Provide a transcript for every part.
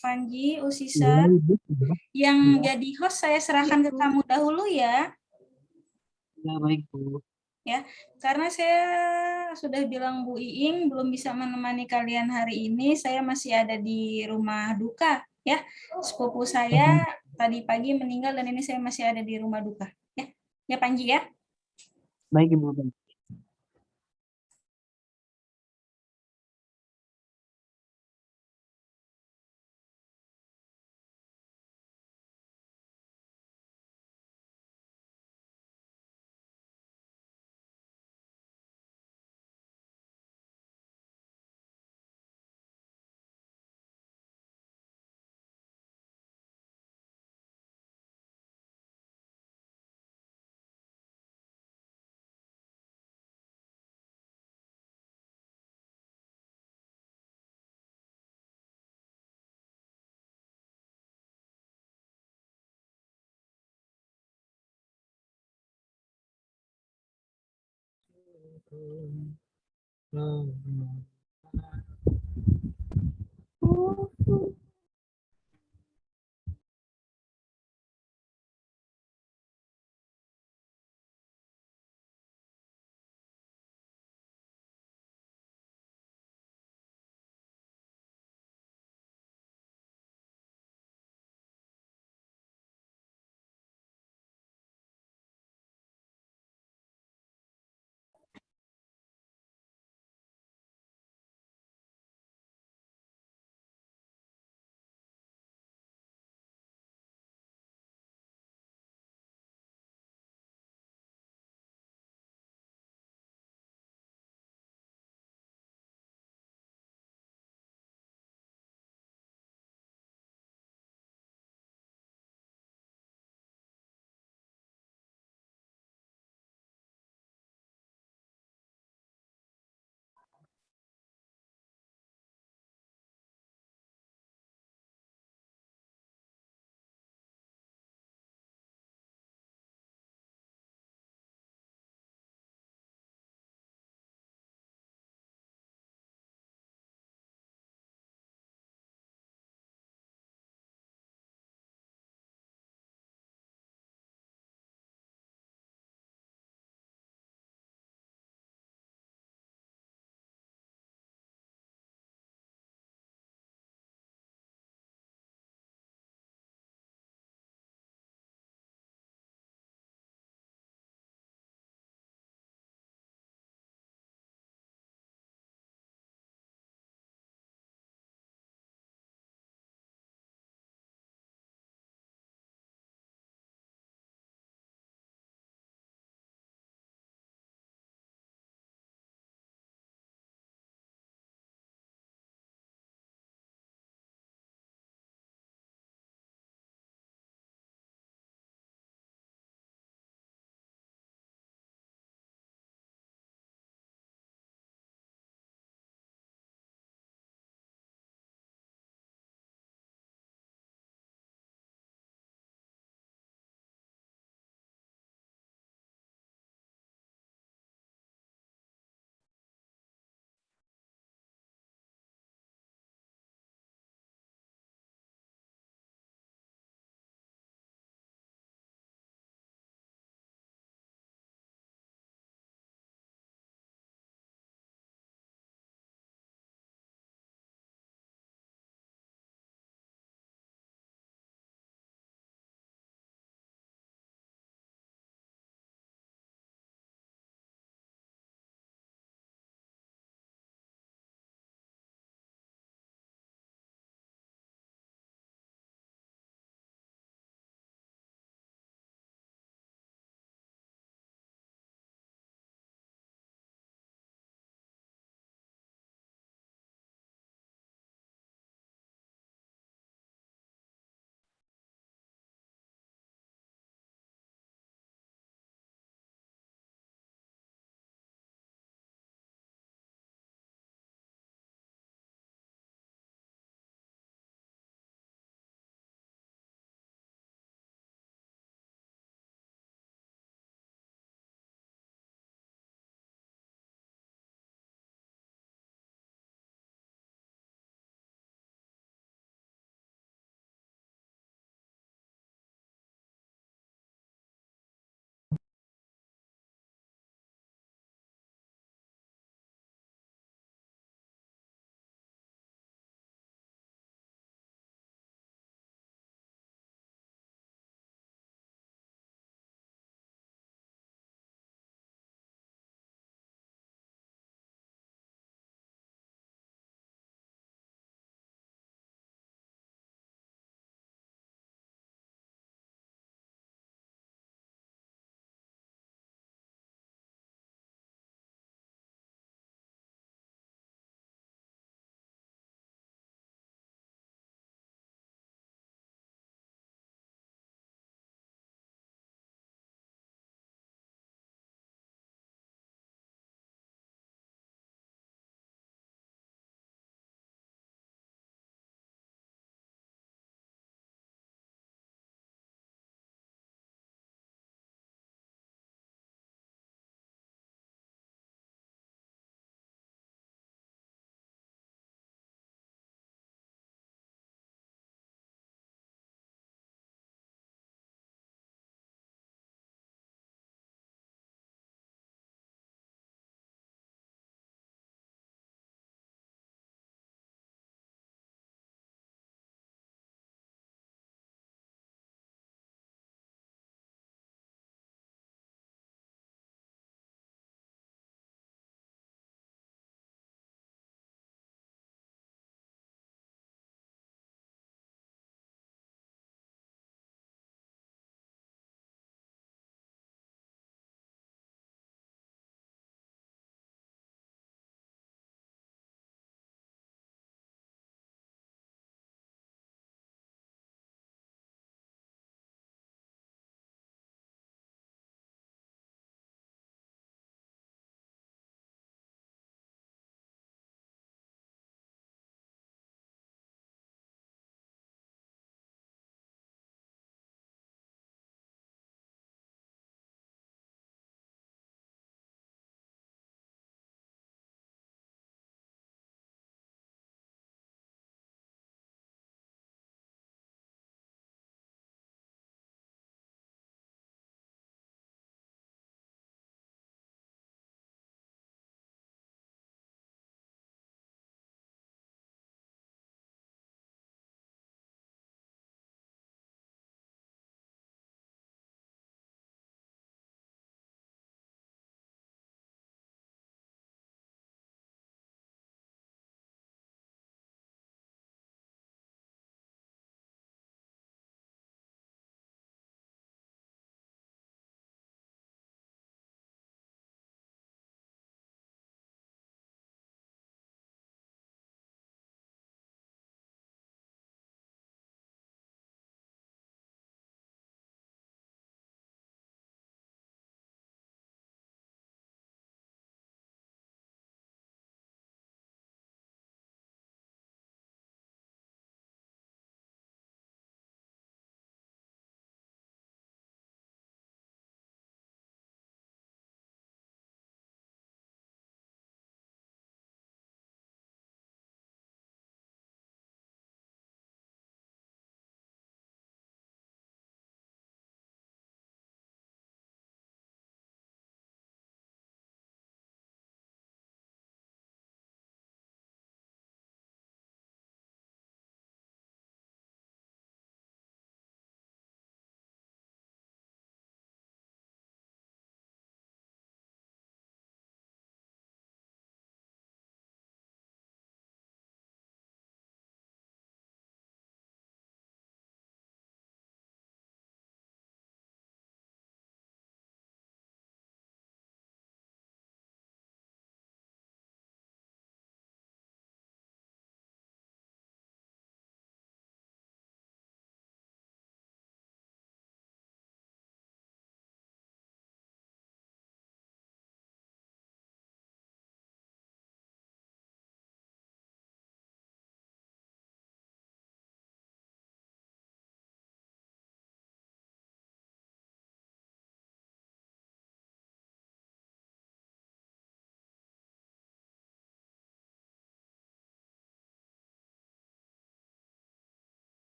Panji, Iya, Usisa. Ibu. Yang Iya, jadi host saya serahkan ke kamu dahulu ya. iya, baik, Bu. Ya, karena saya sudah bilang Bu Iing belum bisa menemani kalian hari ini, saya masih ada di rumah duka ya. Sepupu saya tadi pagi meninggal dan ini saya masih ada di rumah duka ya. Ya Panji ya. Baik, Ibu. Baik.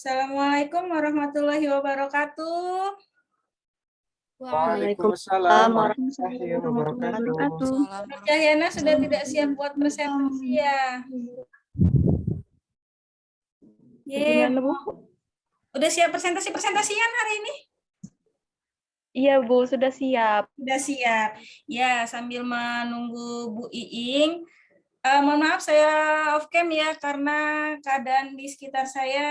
Assalamualaikum warahmatullahi wabarakatuh. Waalaikumsalam warahmatullahi wabarakatuh. Nur Cahyana sudah tidak siap buat presentasi ya? Gimana, Bu? Udah siap presentasian hari ini? Iya, Bu, sudah siap. Sudah siap. Ya, sambil menunggu Bu Iing, mohon maaf saya off cam ya, karena keadaan di sekitar saya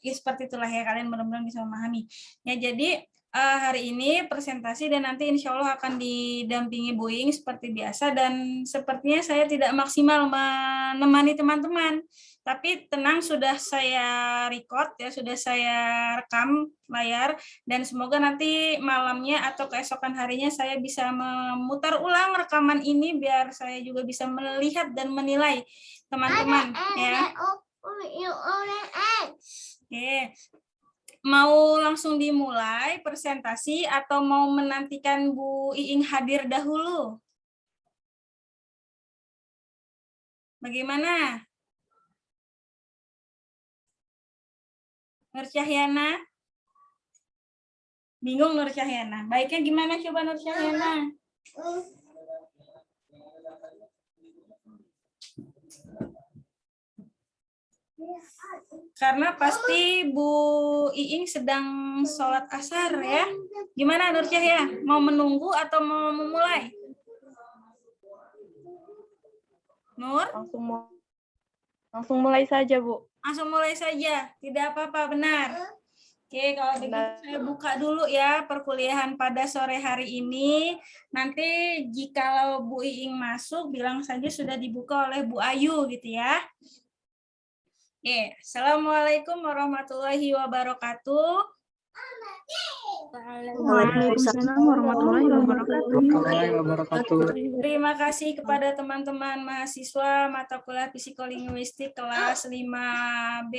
ya seperti itulah ya, kalian benar-benar bisa memahami. Ya, jadi hari ini presentasi dan nanti insya Allah akan didampingi Bu Iing seperti biasa, dan sepertinya saya tidak maksimal menemani teman-teman. Tapi tenang, sudah saya record ya, sudah saya rekam layar, dan semoga nanti malamnya atau keesokan harinya saya bisa memutar ulang rekaman ini biar saya juga bisa melihat dan menilai teman-teman ya. Oke. Mau langsung dimulai presentasi atau mau menantikan Bu Iing hadir dahulu? Bagaimana? Nur Cahyana? Bingung Nur Cahyana. Baiknya gimana coba Nur Cahyana? Karena pasti Bu Iing sedang sholat asar ya. Gimana Nur Cahya? Mau menunggu atau mau memulai? Nur? Langsung mulai saja, Bu. Langsung mulai saja. Tidak apa-apa, benar. Oke, kalau begitu saya buka dulu ya perkuliahan pada sore hari ini. Nanti jikalau Bu Iing masuk, bilang saja sudah dibuka oleh Bu Ayu gitu ya. Oke, Assalamualaikum warahmatullahi wabarakatuh. Waalaikumsalam warahmatullahi wabarakatuh. Terima kasih kepada teman-teman mahasiswa mata kuliah psikolinguistik kelas 5B.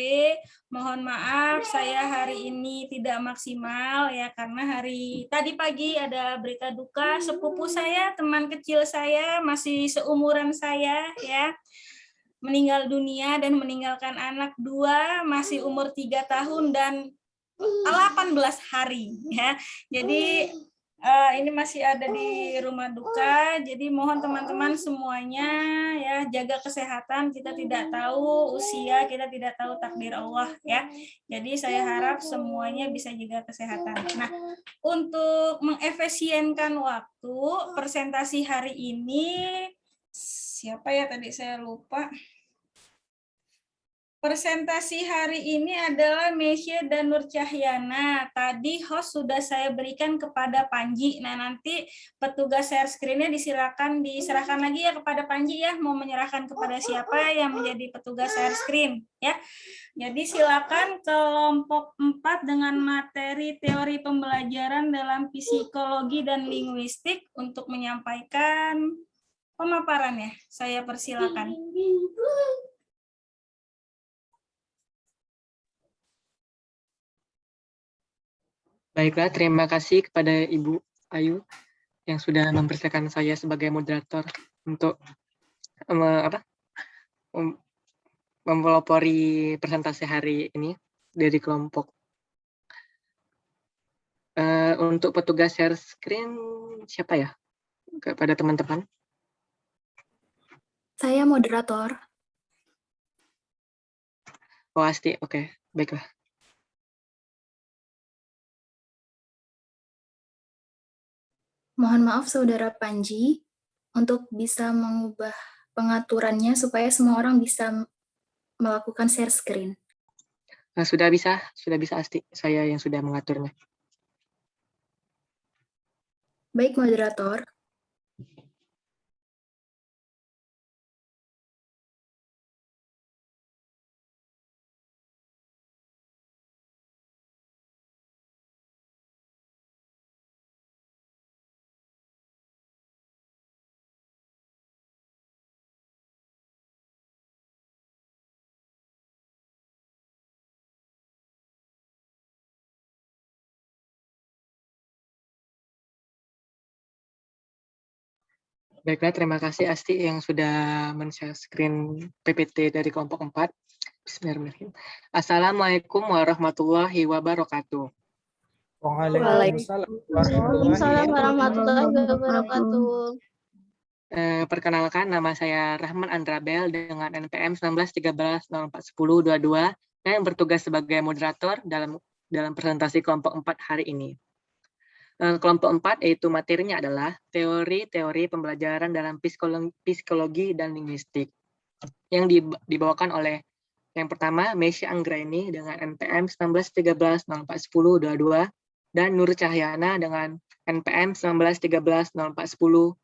Mohon maaf saya hari ini tidak maksimal ya, karena tadi pagi ada berita duka sepupu saya, teman kecil saya, masih seumuran saya ya, meninggal dunia dan meninggalkan anak 2, masih umur 3 tahun dan 18 hari ya. Jadi ini masih ada di rumah duka. Jadi mohon teman-teman semuanya ya, jaga kesehatan. Kita tidak tahu usia, kita tidak tahu takdir Allah ya. Jadi saya harap semuanya bisa jaga kesehatan. Nah, untuk mengefisienkan waktu presentasi hari ini, siapa ya tadi saya lupa. Presentasi hari ini adalah Mesya dan Nur Cahyana. Tadi host sudah saya berikan kepada Panji. Nah, nanti petugas share screen-nya diserahkan lagi ya kepada Panji ya, mau menyerahkan kepada siapa yang menjadi petugas share screen ya. Jadi silakan kelompok 4 dengan materi teori pembelajaran dalam psikologi dan linguistik untuk menyampaikan pemaparannya. Saya persilakan. Baiklah, terima kasih kepada Ibu Ayu yang sudah mempersilakan saya sebagai moderator untuk mempelopori presentasi hari ini dari kelompok. Untuk petugas share screen siapa ya? Kepada teman-teman. Saya moderator. Oh, Asti, oke. Baiklah. Mohon maaf Saudara Panji, untuk bisa mengubah pengaturannya supaya semua orang bisa melakukan share screen. Sudah bisa Asti. Saya yang sudah mengaturnya. Baik, moderator. Baiklah, terima kasih Asti yang sudah men-share screen PPT dari kelompok 4. Bismillahirrahmanirrahim. Assalamualaikum warahmatullahi wabarakatuh. Waalaikumsalam Waalaikumsalam warahmatullahi warahmatullahi wabarakatuh. Perkenalkan, nama saya Rahman Andrabel dengan NPM 1913041022 yang bertugas sebagai moderator dalam presentasi kelompok 4 hari ini. Kelompok 4 yaitu materinya adalah teori-teori pembelajaran dalam psikologi dan linguistik yang dibawakan oleh yang pertama Meisya Anggraini dengan NPM 1913041022 dan Nur Cahyana dengan NPM 1913041020.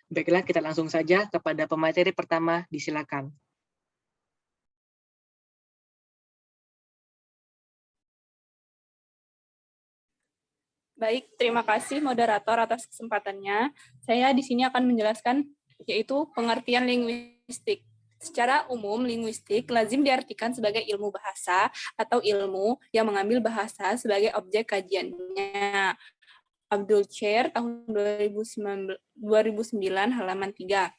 Baiklah, kita langsung saja kepada pemateri pertama, disilakan. Baik, terima kasih moderator atas kesempatannya. Saya di sini akan menjelaskan yaitu pengertian linguistik. Secara umum, linguistik lazim diartikan sebagai ilmu bahasa atau ilmu yang mengambil bahasa sebagai objek kajiannya. Abdul Chair tahun 2009 halaman 3.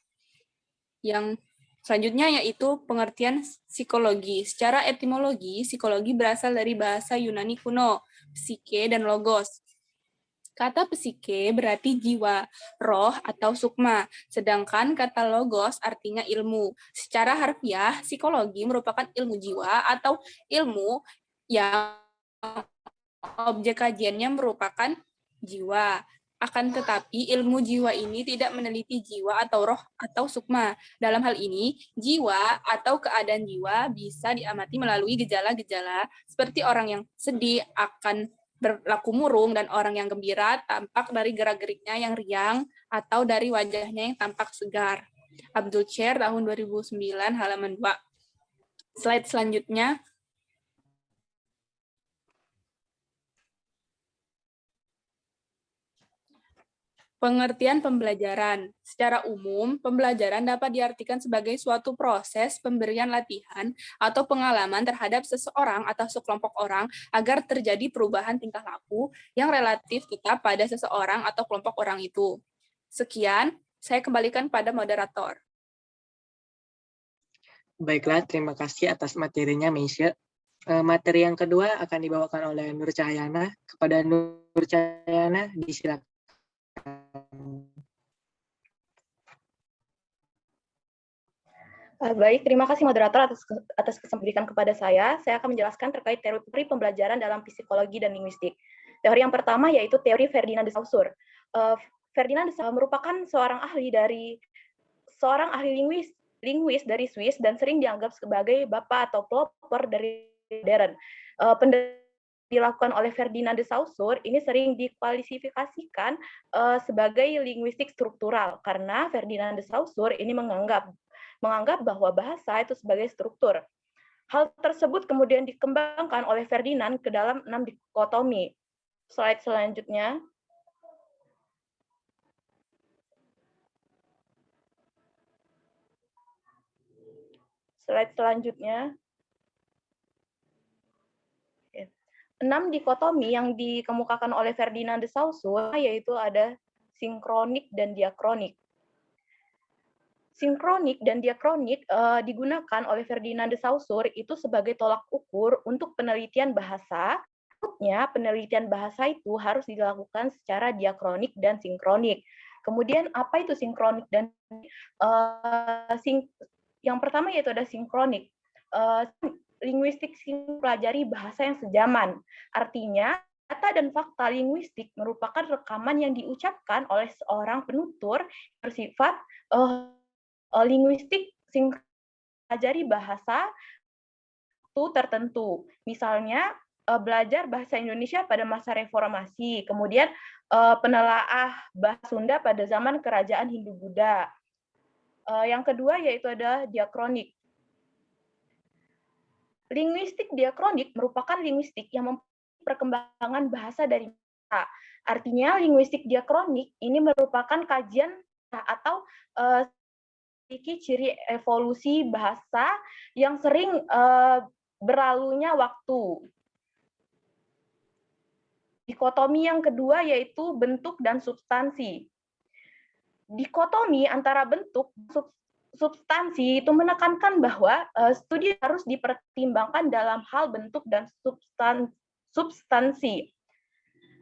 Yang selanjutnya yaitu pengertian psikologi. Secara etimologi, psikologi berasal dari bahasa Yunani kuno, psike dan logos. Kata psike berarti jiwa, roh, atau sukma, sedangkan kata logos artinya ilmu. Secara harfiah, psikologi merupakan ilmu jiwa atau ilmu yang objek kajiannya merupakan jiwa. Akan tetapi, ilmu jiwa ini tidak meneliti jiwa atau roh atau sukma. Dalam hal ini, jiwa atau keadaan jiwa bisa diamati melalui gejala-gejala seperti orang yang sedih akan berlaku murung dan orang yang gembira tampak dari gerak-geriknya yang riang atau dari wajahnya yang tampak segar. Abdul Chair tahun 2009 halaman 2. Slide selanjutnya. Pengertian pembelajaran. Secara umum, pembelajaran dapat diartikan sebagai suatu proses pemberian latihan atau pengalaman terhadap seseorang atau sekelompok orang agar terjadi perubahan tingkah laku yang relatif tetap pada seseorang atau kelompok orang itu. Sekian, saya kembalikan pada moderator. Baiklah, terima kasih atas materinya, Meisya. Materi yang kedua akan dibawakan oleh Nur Cahyana. Kepada Nur Cahyana, disilakan. Baik, terima kasih moderator atas kesempatan kepada saya. Saya akan menjelaskan terkait teori pembelajaran dalam psikologi dan linguistik. Teori yang pertama yaitu teori Ferdinand de Saussure. Ferdinand de Saussure merupakan seorang ahli linguis dari Swiss dan sering dianggap sebagai bapak atau pelopor dari modern. Dilakukan oleh Ferdinand de Saussure ini sering dikualifikasikan sebagai linguistik struktural karena Ferdinand de Saussure ini menganggap bahwa bahasa itu sebagai struktur. Hal tersebut kemudian dikembangkan oleh Ferdinand ke dalam 6 dikotomi. Slide selanjutnya. Slide selanjutnya. 6 dikotomi yang dikemukakan oleh Ferdinand de Saussure yaitu ada sinkronik dan diakronik. Sinkronik dan diakronik digunakan oleh Ferdinand de Saussure itu sebagai tolak ukur untuk penelitian bahasa. Maksudnya, penelitian bahasa itu harus dilakukan secara diakronik dan sinkronik. Kemudian, apa itu sinkronik dan yang pertama yaitu ada sinkronik. Linguistik mempelajari bahasa yang sejaman. Artinya, data dan fakta linguistik merupakan rekaman yang diucapkan oleh seorang penutur bersifat linguistik mempelajari bahasa tertentu. Misalnya, belajar bahasa Indonesia pada masa reformasi, kemudian penelaah bahasa Sunda pada zaman kerajaan Hindu-Buddha. Yang kedua yaitu ada diakronik. Linguistik diakronik merupakan linguistik yang perkembangan bahasa dari bahasa. Artinya linguistik diakronik ini merupakan kajian atau ciri evolusi bahasa yang sering berlalunya waktu. Dikotomi yang kedua yaitu bentuk dan substansi. Dikotomi antara bentuk dan substansi itu menekankan bahwa studi harus dipertimbangkan dalam hal bentuk dan substansi.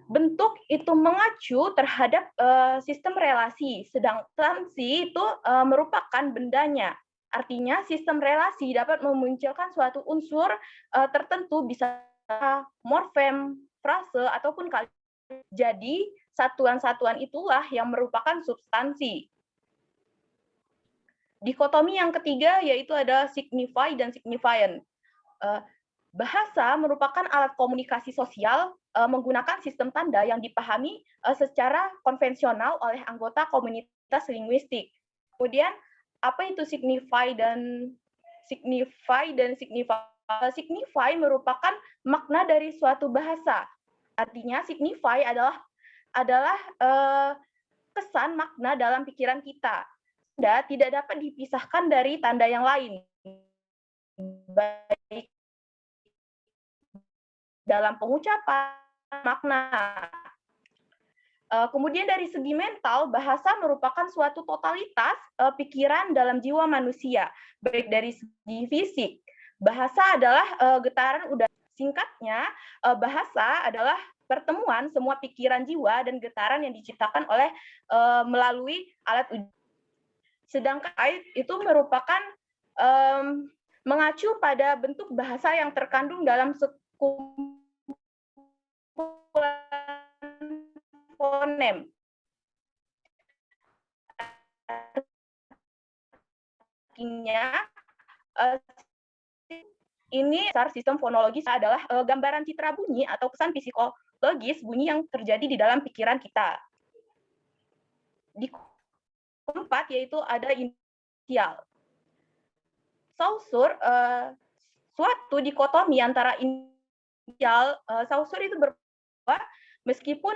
Bentuk itu mengacu terhadap sistem relasi, sedang substansi itu merupakan bendanya. Artinya sistem relasi dapat memunculkan suatu unsur tertentu, bisa morfem, frase, ataupun kalimat. Jadi, satuan-satuan itulah yang merupakan substansi. Dikotomi yang ketiga yaitu ada signify dan signifiant. Bahasa merupakan alat komunikasi sosial menggunakan sistem tanda yang dipahami secara konvensional oleh anggota komunitas linguistik. Kemudian, apa itu signify dan signify? Signify merupakan makna dari suatu bahasa. Artinya signify adalah kesan makna dalam pikiran kita. Tanda tidak dapat dipisahkan dari tanda yang lain, baik dalam pengucapan, makna. Kemudian dari segi mental, bahasa merupakan suatu totalitas pikiran dalam jiwa manusia, baik dari segi fisik. Bahasa adalah getaran udara. Singkatnya, bahasa adalah pertemuan semua pikiran jiwa dan getaran yang diciptakan oleh melalui alat uji. Sedangkan itu merupakan mengacu pada bentuk bahasa yang terkandung dalam fonem. Artinya, ini sistem fonologis adalah gambaran citra bunyi atau kesan psikologis bunyi yang terjadi di dalam pikiran kita. Di keempat yaitu ada inisial. Saussure, suatu dikotomi antara inisial, Saussure itu bahwa meskipun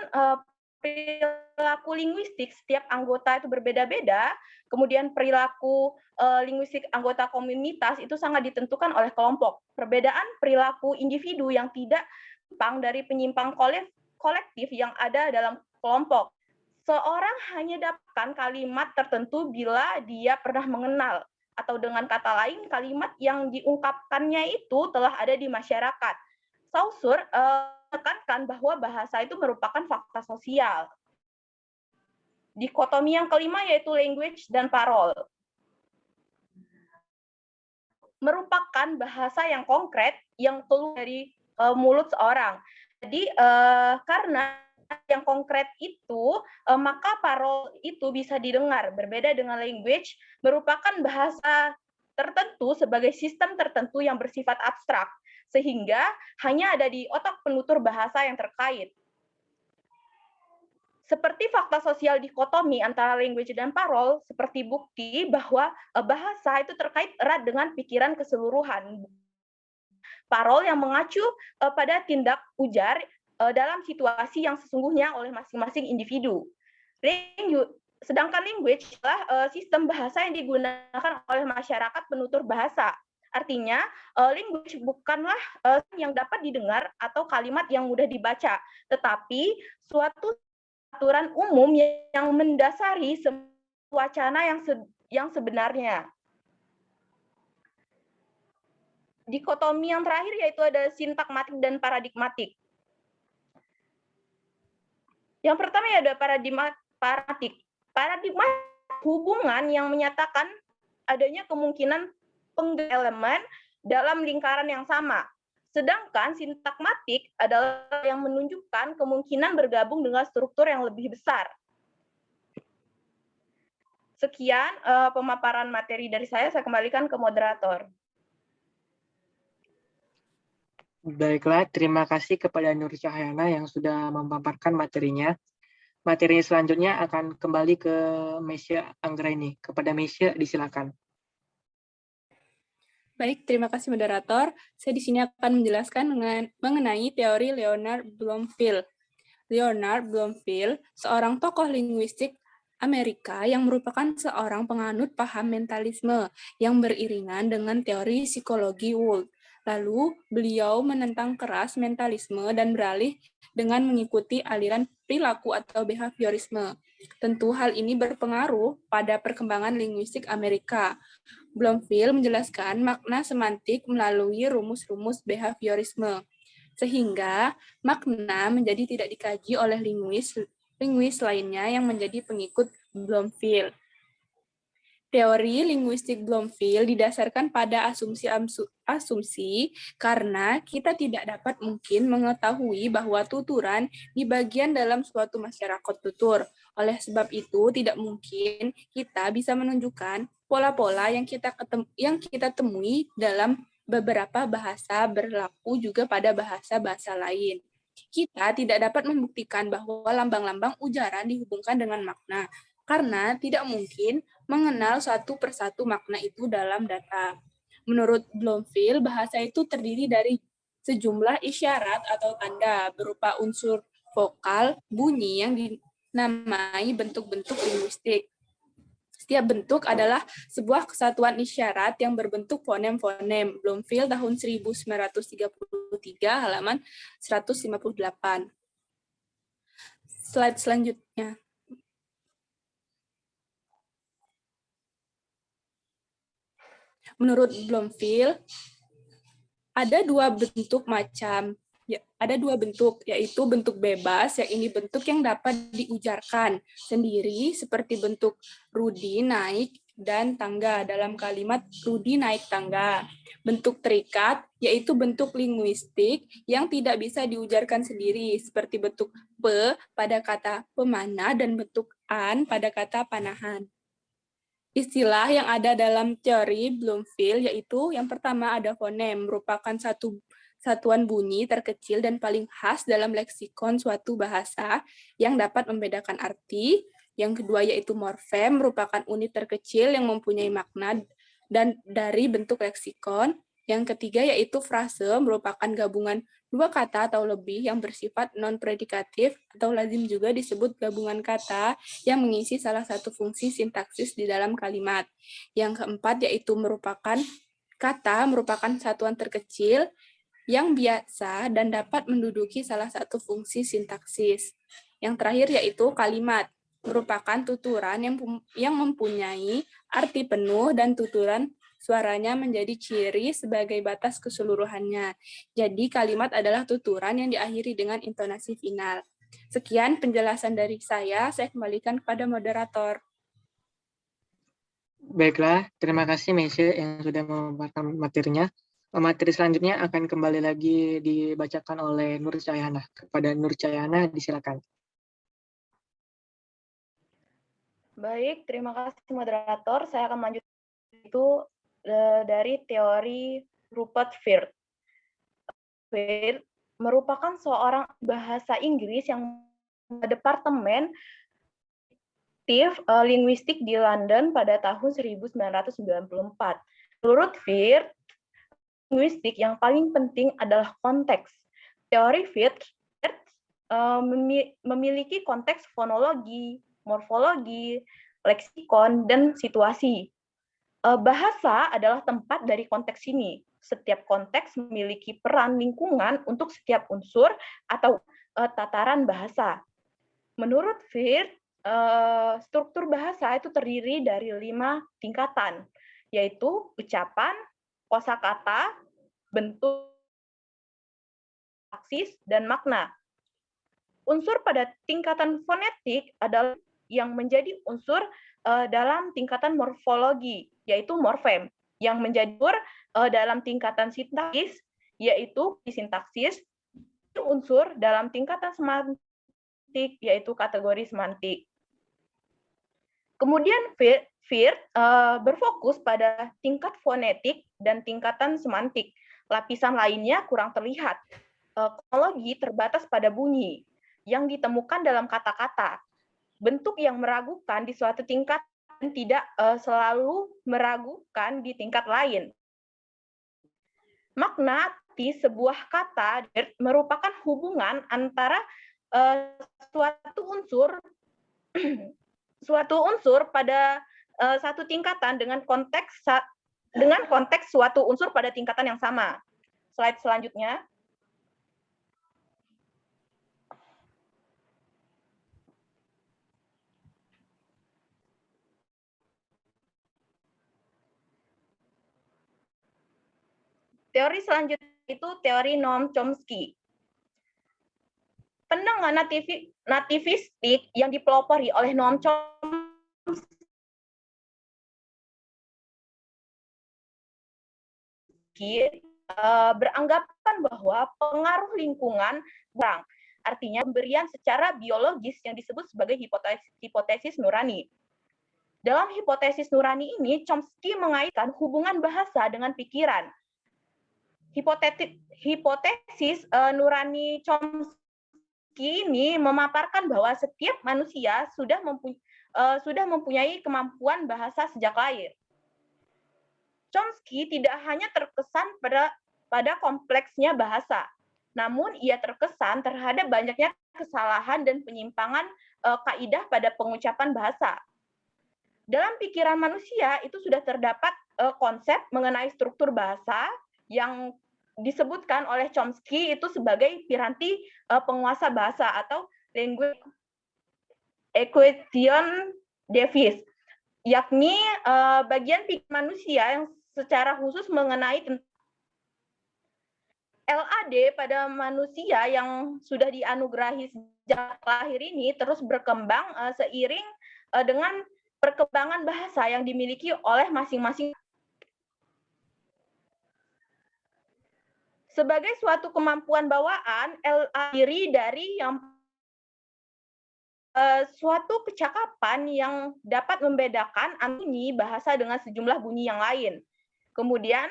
perilaku linguistik setiap anggota itu berbeda-beda, kemudian perilaku linguistik anggota komunitas itu sangat ditentukan oleh kelompok. Perbedaan perilaku individu yang tidak menyimpang dari penyimpang kolektif yang ada dalam kelompok. Seorang hanya dapatkan kalimat tertentu bila dia pernah mengenal, atau dengan kata lain, kalimat yang diungkapkannya itu telah ada di masyarakat. Saussure menekankan bahwa bahasa itu merupakan fakta sosial. Dikotomi yang kelima yaitu language dan parol. Merupakan bahasa yang konkret yang keluar dari mulut seorang. Jadi karena yang konkret itu, maka parol itu bisa didengar. Berbeda dengan language, merupakan bahasa tertentu sebagai sistem tertentu yang bersifat abstrak, sehingga hanya ada di otak penutur bahasa yang terkait. Seperti fakta sosial dikotomi antara language dan parol, seperti bukti bahwa bahasa itu terkait erat dengan pikiran keseluruhan. Parol yang mengacu pada tindak ujar dalam situasi yang sesungguhnya oleh masing-masing individu. Sedangkan language adalah sistem bahasa yang digunakan oleh masyarakat penutur bahasa. Artinya, language bukanlah yang dapat didengar atau kalimat yang mudah dibaca, tetapi suatu aturan umum yang mendasari wacana yang sebenarnya. Dikotomi yang terakhir yaitu ada sintakmatik dan paradigmatik. Yang pertama ya ada paradigmatik. Paradigma hubungan yang menyatakan adanya kemungkinan elemen dalam lingkaran yang sama. Sedangkan sintakmatik adalah yang menunjukkan kemungkinan bergabung dengan struktur yang lebih besar. Sekian pemaparan materi dari saya kembalikan ke moderator. Baiklah, terima kasih kepada Nur Cahyana yang sudah memaparkan materinya. Materi selanjutnya akan kembali ke Mesya Anggraini. Kepada Mesya, disilakan. Baik, terima kasih moderator. Saya di sini akan menjelaskan mengenai teori Leonard Bloomfield. Leonard Bloomfield, seorang tokoh linguistik Amerika yang merupakan seorang penganut paham mentalisme yang beriringan dengan teori psikologi Wald. Lalu, beliau menentang keras mentalisme dan beralih dengan mengikuti aliran perilaku atau behaviorisme. Tentu hal ini berpengaruh pada perkembangan linguistik Amerika. Bloomfield menjelaskan makna semantik melalui rumus-rumus behaviorisme, sehingga makna menjadi tidak dikaji oleh linguis lainnya yang menjadi pengikut Bloomfield. Teori linguistik Bloomfield didasarkan pada asumsi karena kita tidak dapat mungkin mengetahui bahwa tuturan di bagian dalam suatu masyarakat tutur. Oleh sebab itu, tidak mungkin kita bisa menunjukkan pola-pola yang kita temui dalam beberapa bahasa berlaku juga pada bahasa-bahasa lain. Kita tidak dapat membuktikan bahwa lambang-lambang ujaran dihubungkan dengan makna, karena tidak mungkin mengenal satu persatu makna itu dalam data. Menurut Bloomfield, bahasa itu terdiri dari sejumlah isyarat atau tanda berupa unsur vokal, bunyi yang dinamai bentuk-bentuk linguistik. Setiap bentuk adalah sebuah kesatuan isyarat yang berbentuk fonem-fonem. Bloomfield tahun 1933, halaman 158. Slide selanjutnya. Menurut Bloomfield, ada dua bentuk, yaitu bentuk bebas, yang ini bentuk yang dapat diujarkan sendiri, seperti bentuk Rudi naik dan tangga dalam kalimat Rudi naik tangga. Bentuk terikat, yaitu bentuk linguistik yang tidak bisa diujarkan sendiri, seperti bentuk pe pada kata pemana dan bentuk an pada kata panahan. Istilah yang ada dalam teori Bloomfield yaitu yang pertama ada fonem, merupakan satuan bunyi terkecil dan paling khas dalam leksikon suatu bahasa yang dapat membedakan arti. Yang kedua yaitu morfem, merupakan unit terkecil yang mempunyai makna dan dari bentuk leksikon. Yang ketiga yaitu frase, merupakan gabungan dua kata atau lebih yang bersifat non-predikatif atau lazim juga disebut gabungan kata yang mengisi salah satu fungsi sintaksis di dalam kalimat. Yang keempat yaitu merupakan satuan terkecil yang biasa dan dapat menduduki salah satu fungsi sintaksis. Yang terakhir yaitu kalimat, merupakan tuturan yang mempunyai arti penuh dan tuturan suaranya menjadi ciri sebagai batas keseluruhannya. Jadi kalimat adalah tuturan yang diakhiri dengan intonasi final. Sekian penjelasan dari saya kembalikan kepada moderator. Baiklah, terima kasih Meisya yang sudah memaparkan materinya. Materi selanjutnya akan kembali lagi dibacakan oleh Nur Cahyana. Kepada Nur Cahyana, disilakan. Baik, terima kasih moderator. Saya akan lanjut itu dari teori Rupert Firth. Firth merupakan seorang bahasa Inggris yang departemen linguistik di London pada tahun 1994. Menurut Firth, linguistik yang paling penting adalah konteks. Teori Firth memiliki konteks fonologi, morfologi, leksikon, dan situasi. Bahasa adalah tempat dari konteks ini. Setiap konteks memiliki peran lingkungan untuk setiap unsur atau tataran bahasa. Menurut Firth, struktur bahasa itu terdiri dari 5 tingkatan, yaitu ucapan, kosakata, bentuk, taksis, dan makna. Unsur pada tingkatan fonetik adalah yang menjadi unsur dalam tingkatan morfologi, yaitu morfem, yang menjadi unsur dalam tingkatan sintaksis, yaitu sintaksis, unsur dalam tingkatan semantik, yaitu kategori semantik. Kemudian Firth berfokus pada tingkat fonetik dan tingkatan semantik. Lapisan lainnya kurang terlihat. Fonologi terbatas pada bunyi yang ditemukan dalam kata-kata. Bentuk yang meragukan di suatu tingkat dan tidak selalu meragukan di tingkat lain. Makna di sebuah kata merupakan hubungan antara suatu unsur pada satu tingkatan dengan konteks suatu unsur pada tingkatan yang sama. slide selanjutnya. Teori selanjutnya itu teori Noam Chomsky. Pandangan nativistik yang dipelopori oleh Noam Chomsky beranggapan bahwa pengaruh lingkungan berang. Artinya pemberian secara biologis yang disebut sebagai hipotesis nurani. Dalam hipotesis nurani ini, Chomsky mengaitkan hubungan bahasa dengan pikiran. Hipotesis nurani Chomsky ini memaparkan bahwa setiap manusia sudah mempunyai kemampuan bahasa sejak lahir. Chomsky tidak hanya terkesan pada kompleksnya bahasa, namun ia terkesan terhadap banyaknya kesalahan dan penyimpangan kaidah pada pengucapan bahasa. Dalam pikiran manusia itu sudah terdapat konsep mengenai struktur bahasa yang disebutkan oleh Chomsky itu sebagai piranti penguasa bahasa atau language equation device, yakni bagian pikiran manusia yang secara khusus mengenai LAD pada manusia yang sudah dianugerahi sejak lahir ini terus berkembang seiring dengan perkembangan bahasa yang dimiliki oleh masing-masing. Sebagai suatu kemampuan bawaan, LA diri dari yang suatu kecakapan yang dapat membedakan bunyi bahasa dengan sejumlah bunyi yang lain. Kemudian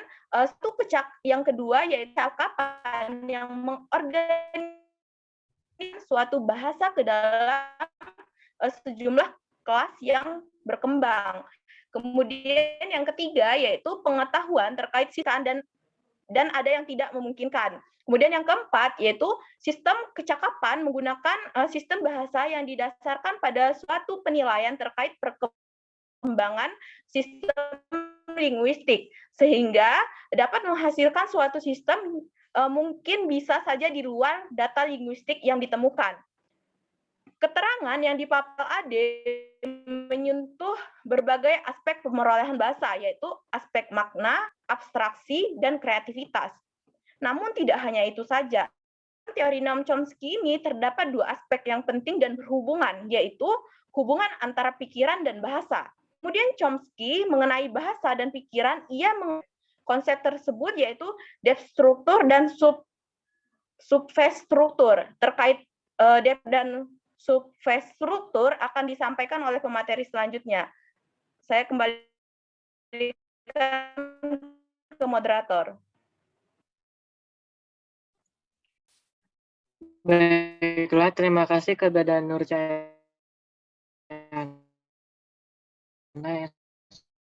yang kedua yaitu kecakapan yang mengorganisasi suatu bahasa ke dalam sejumlah kelas yang berkembang. Kemudian yang ketiga yaitu pengetahuan terkait sisaan dan ada yang tidak memungkinkan. Kemudian yang keempat yaitu sistem kecakapan menggunakan sistem bahasa yang didasarkan pada suatu penilaian terkait perkembangan sistem linguistik sehingga dapat menghasilkan suatu sistem mungkin bisa saja di luar data linguistik yang ditemukan. Keterangan yang dipapal Ade menyentuh berbagai aspek pemerolehan bahasa, yaitu aspek makna, abstraksi, dan kreativitas. Namun tidak hanya itu saja. Teori Noam Chomsky ini terdapat dua aspek yang penting dan berhubungan, yaitu hubungan antara pikiran dan bahasa. Kemudian Chomsky mengenai bahasa dan pikiran, ia konsep tersebut yaitu depth struktur dan subphase struktur. Terkait depth dan subphase struktur akan disampaikan oleh pemateri selanjutnya. Saya kembali ke moderator. Baiklah, terima kasih kepada Nur Cayana yang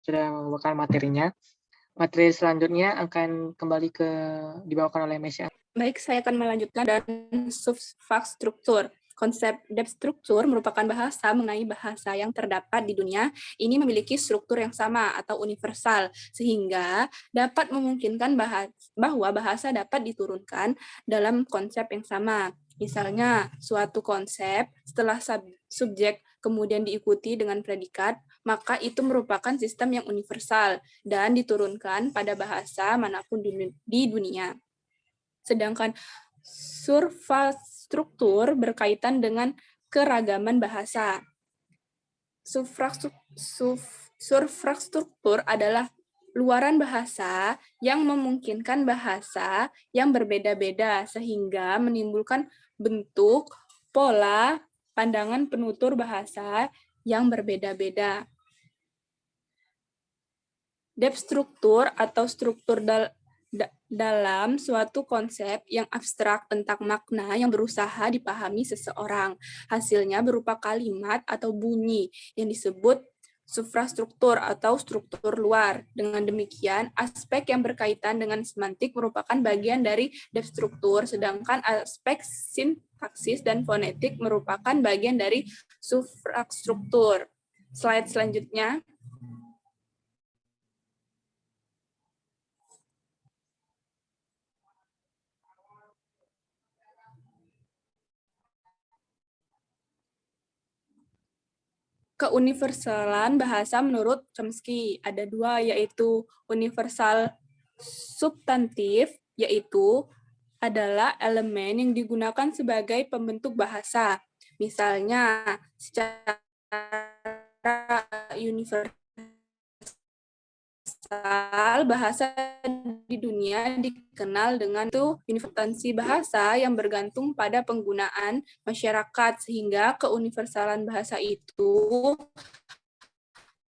sudah membawakan materinya. Materi selanjutnya akan kembali dibawakan oleh Mesya. Baik, saya akan melanjutkan dan subphase struktur. Konsep depth struktur merupakan bahasa mengenai bahasa yang terdapat di dunia ini memiliki struktur yang sama atau universal, sehingga dapat memungkinkan bahwa bahasa dapat diturunkan dalam konsep yang sama. Misalnya, suatu konsep setelah subjek kemudian diikuti dengan predikat, maka itu merupakan sistem yang universal dan diturunkan pada bahasa manapun di dunia. Sedangkan subphase struktur berkaitan dengan keragaman bahasa. Subfrastruktur adalah luaran bahasa yang memungkinkan bahasa yang berbeda-beda sehingga menimbulkan bentuk, pola, pandangan penutur bahasa yang berbeda-beda. Depth struktur atau struktur dalam suatu konsep yang abstrak tentang makna yang berusaha dipahami seseorang. Hasilnya berupa kalimat atau bunyi yang disebut subfrastruktur atau struktur luar. Dengan demikian, aspek yang berkaitan dengan semantik merupakan bagian dari depth struktur, sedangkan aspek sintaksis dan fonetik merupakan bagian dari subfrastruktur. Slide selanjutnya. keuniversalan bahasa menurut Chomsky. Ada dua, yaitu universal substantif, yaitu adalah elemen yang digunakan sebagai pembentuk bahasa. Misalnya, secara universal, bahasa di dunia dikenal dengan itu universalisi bahasa yang bergantung pada penggunaan masyarakat, sehingga keuniversalan bahasa itu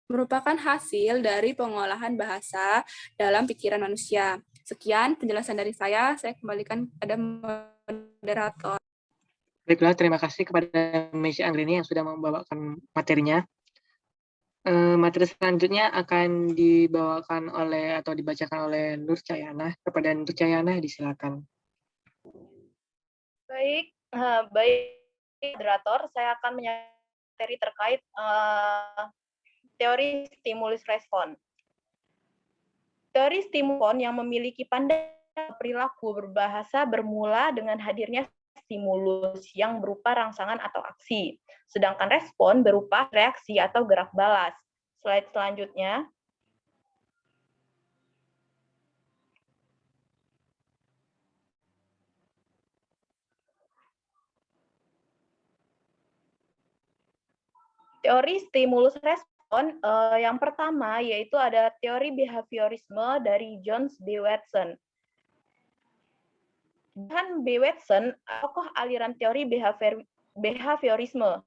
merupakan hasil dari pengolahan bahasa dalam pikiran manusia. Sekian penjelasan dari saya kembalikan kepada moderator. Baiklah, terima kasih kepada Messi Anggrini yang sudah membawakan materinya. Materi selanjutnya akan dibawakan oleh atau dibacakan oleh Nur Cahyana. Kepada Nur Cahyana, disilakan. Baik, moderator, saya akan materi terkait teori stimulus respon. Teori stimulus yang memiliki pandangan perilaku berbahasa bermula dengan hadirnya stimulus yang berupa rangsangan atau aksi, sedangkan respon berupa reaksi atau gerak balas. Slide selanjutnya. Teori stimulus respon yang pertama yaitu ada teori behaviorisme dari John B. Watson. John B. Watson, tokoh aliran teori behaviorisme.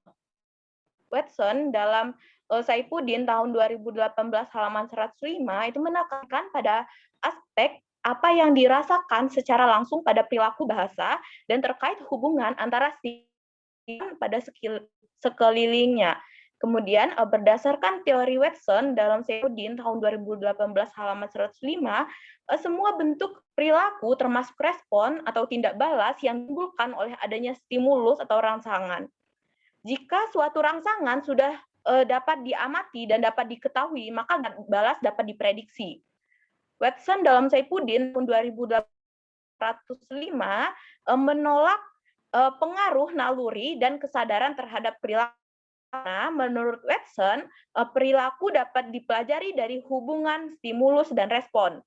Watson dalam Saifuddin tahun 2018 halaman 105 itu menekankan pada aspek apa yang dirasakan secara langsung pada perilaku bahasa dan terkait hubungan antara stimulus pada sekelilingnya. Kemudian berdasarkan teori Watson dalam Saifuddin tahun 2018 halaman 105, semua bentuk perilaku termasuk respon atau tindak balas yang ditimbulkan oleh adanya stimulus atau rangsangan. Jika suatu rangsangan sudah dapat diamati dan dapat diketahui, maka balas dapat diprediksi. Watson dalam Saifuddin tahun 2005 menolak pengaruh naluri dan kesadaran terhadap perilaku. Karena menurut Watson, perilaku dapat dipelajari dari hubungan stimulus dan respon.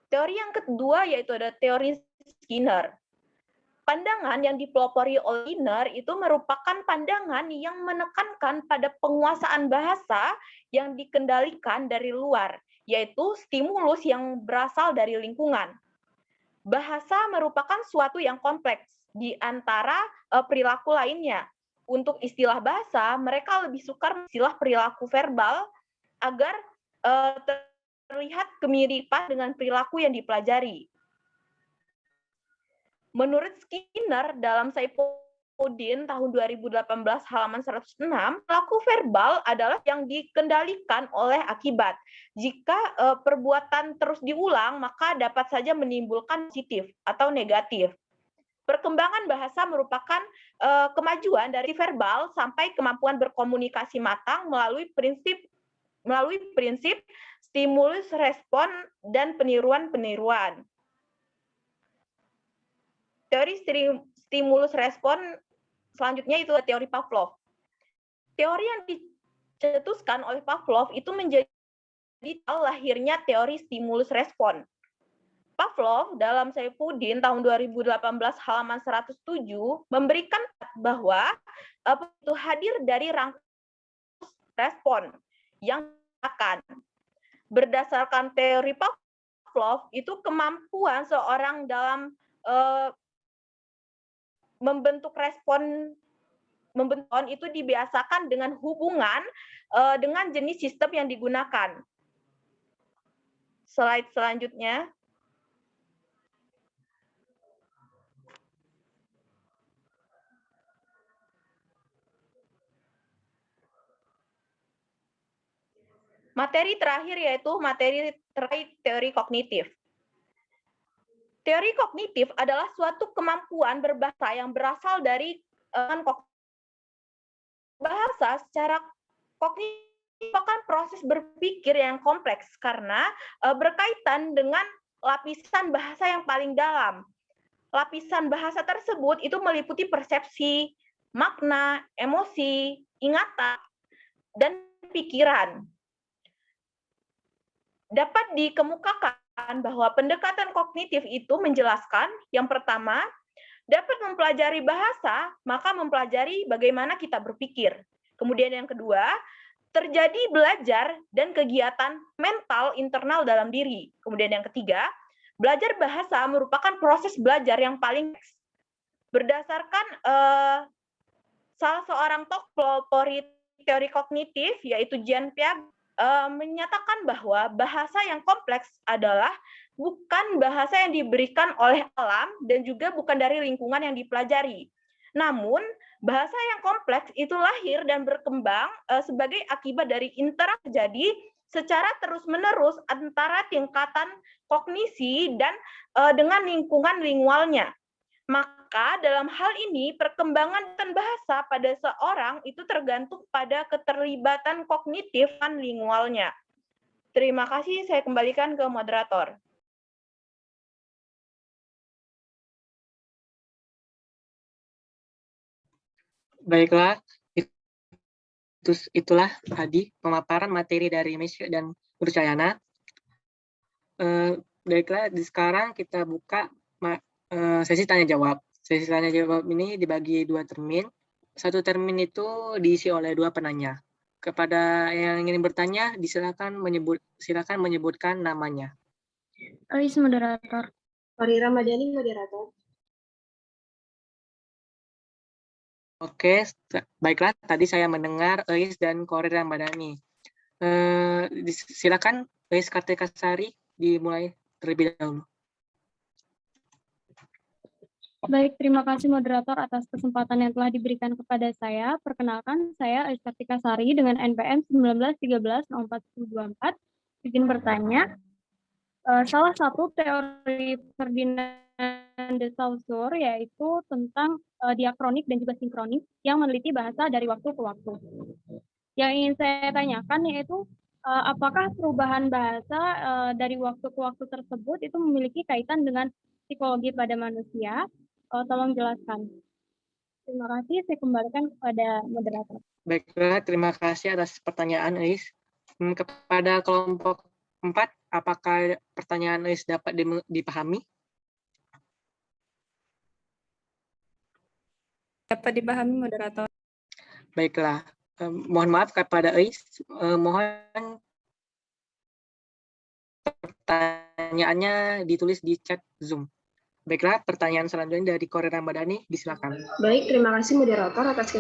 Teori yang kedua yaitu ada teori Skinner. Pandangan yang dipelopori oleh Skinner itu merupakan pandangan yang menekankan pada penguasaan bahasa yang dikendalikan dari luar, yaitu stimulus yang berasal dari lingkungan. Bahasa merupakan suatu yang kompleks di antara perilaku lainnya. Untuk istilah bahasa, mereka lebih suka istilah perilaku verbal agar terlihat kemiripan dengan perilaku yang dipelajari. Menurut Skinner dalam Saifuddin tahun 2018 halaman 106, perilaku verbal adalah yang dikendalikan oleh akibat. Jika perbuatan terus diulang, maka dapat saja menimbulkan positif atau negatif. Perkembangan bahasa merupakan kemajuan dari verbal sampai kemampuan berkomunikasi matang melalui prinsip stimulus respon dan peniruan-peniruan. Teori stimulus respon selanjutnya itu teori Pavlov. Teori yang dicetuskan oleh Pavlov itu menjadi lahirnya teori stimulus respon. Pavlov dalam Saifuddin tahun 2018 halaman 107 memberikan bahwa itu hadir dari rangkaian respon yang akan berdasarkan teori Pavlov itu kemampuan seorang dalam membentuk respon itu dibiasakan dengan hubungan dengan jenis sistem yang digunakan. Slide selanjutnya. Materi terakhir yaitu materi terkait teori kognitif. Teori kognitif adalah suatu kemampuan berbahasa yang berasal dari bahasa secara kognitif merupakan proses berpikir yang kompleks karena berkaitan dengan lapisan bahasa yang paling dalam. Lapisan bahasa tersebut itu meliputi persepsi, makna, emosi, ingatan, dan pikiran. Dapat dikemukakan bahwa pendekatan kognitif itu menjelaskan, yang pertama, dapat mempelajari bahasa, maka mempelajari bagaimana kita berpikir. Kemudian yang kedua, terjadi belajar dan kegiatan mental internal dalam diri. Kemudian yang ketiga, belajar bahasa merupakan proses belajar yang paling berdasarkan salah seorang tokoh teori kognitif, yaitu Jean Piaget, menyatakan bahwa bahasa yang kompleks adalah bukan bahasa yang diberikan oleh alam dan juga bukan dari lingkungan yang dipelajari. Namun, bahasa yang kompleks itu lahir dan berkembang sebagai akibat dari interaksi terjadi secara terus-menerus antara tingkatan kognisi dan dengan lingkungan lingualnya. Maka dalam hal ini perkembangan bahasa pada seorang itu tergantung pada keterlibatan kognitif dan lingualnya. Terima kasih, saya kembalikan ke moderator. Baiklah, itulah tadi pemaparan materi dari Miss dan Nurcayana. Baiklah, sekarang kita buka sesi tanya jawab. Sesi tanya jawab ini dibagi 2 termin. 1 termin itu diisi oleh 2 penanya. Kepada yang ingin bertanya, silakan menyebutkan namanya. Ais, moderator. Kori Ramadhani, moderator. Oke, baiklah. Tadi saya mendengar Ais dan Kori Ramadhani. Silakan Ais Kartikasari dimulai terlebih dahulu. Baik, terima kasih moderator atas kesempatan yang telah diberikan kepada saya. Perkenalkan, saya Ais Kartikasari dengan NPM 1913-0424. Izin bertanya, salah satu teori Ferdinand de Saussure yaitu tentang diakronik dan juga sinkronis yang meneliti bahasa dari waktu ke waktu. Yang ingin saya tanyakan yaitu apakah perubahan bahasa dari waktu ke waktu tersebut itu memiliki kaitan dengan psikologi pada manusia? Tolong jelaskan. Terima kasih, saya kembalikan kepada moderator. Baiklah, terima kasih atas pertanyaan Ais. Kepada kelompok 4, apakah pertanyaan Ais dapat dipahami? Dapat dipahami, moderator. Baiklah, mohon maaf kepada Ais, mohon pertanyaannya ditulis di chat Zoom. Baiklah, pertanyaan selanjutnya dari Kori Ramadhani, disilakan. Baik, terima kasih moderator atas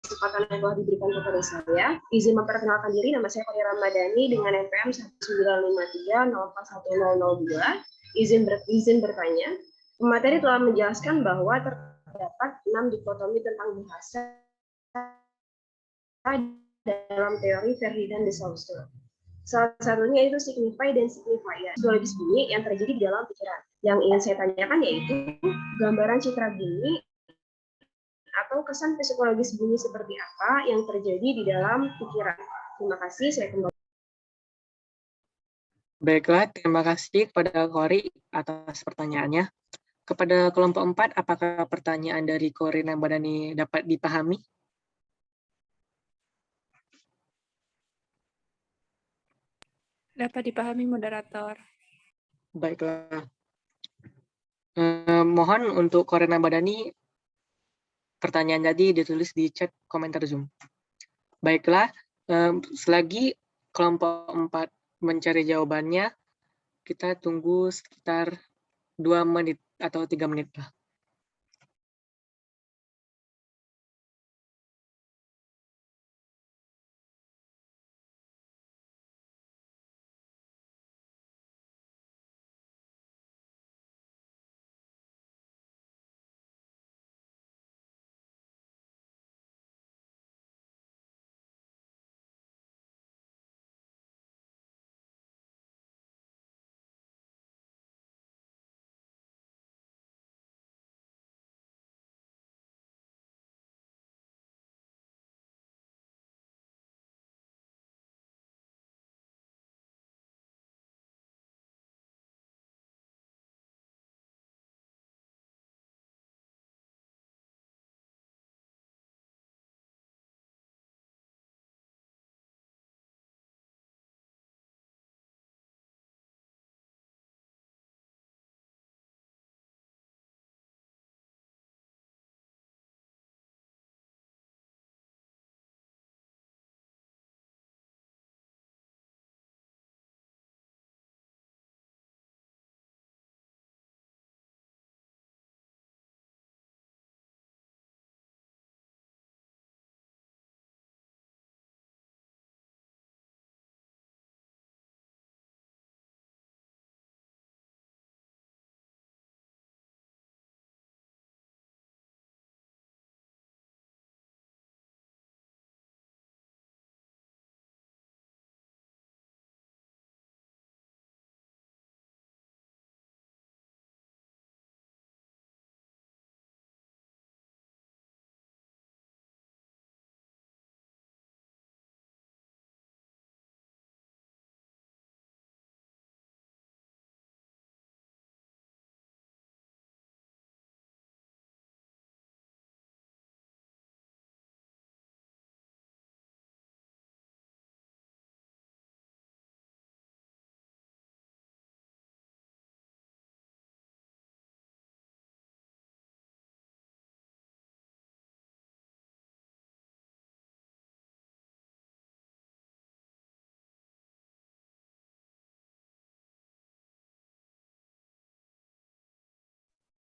kesempatan yang telah diberikan kepada saya. Izin memperkenalkan diri, nama saya Kori Ramadhani dengan NPM 1953-04102. Izin bertanya. Pemateri telah menjelaskan bahwa terdapat 6 dikotomi tentang bahasa dalam teori Ferdinand de Saussure. Salah satunya itu signify dan signifier, psikologis bunyi yang terjadi di dalam pikiran. Yang ingin saya tanyakan yaitu gambaran citra bunyi atau kesan psikologis bunyi seperti apa yang terjadi di dalam pikiran. Terima kasih, saya kembali. Baiklah, terima kasih kepada Kori atas pertanyaannya. Kepada kelompok 4, apakah pertanyaan dari Kori Ramadhani dapat dipahami? Dapat dipahami, moderator. Baiklah. Mohon untuk Kori Ramadhani, pertanyaan tadi ditulis di chat komentar Zoom. Baiklah, selagi kelompok 4 mencari jawabannya, kita tunggu sekitar 2 menit atau 3 menit lah.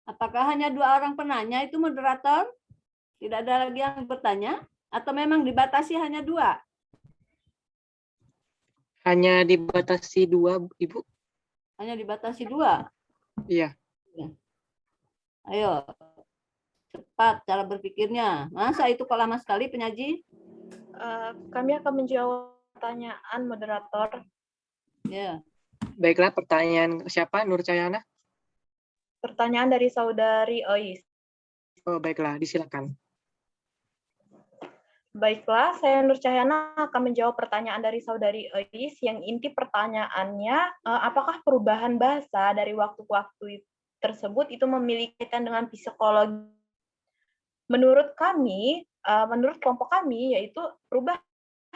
Apakah hanya 2 orang penanya itu moderator? Tidak ada lagi yang bertanya? Atau memang dibatasi hanya 2? Hanya dibatasi 2, Ibu. Hanya dibatasi 2? Iya. Ayo, cepat cara berpikirnya. Masa itu kok lama sekali, penyaji? Kami akan menjawab pertanyaan moderator. Ya. Baiklah, pertanyaan siapa? Nur Cahyana? Pertanyaan dari saudari Ois. Oh, baiklah, disilakan. Baiklah, saya Nur Cahyana akan menjawab pertanyaan dari saudari Ois yang inti pertanyaannya, apakah perubahan bahasa dari waktu ke waktu tersebut itu memiliki kaitan dengan psikologi? Menurut kami, menurut kelompok kami, yaitu perubahan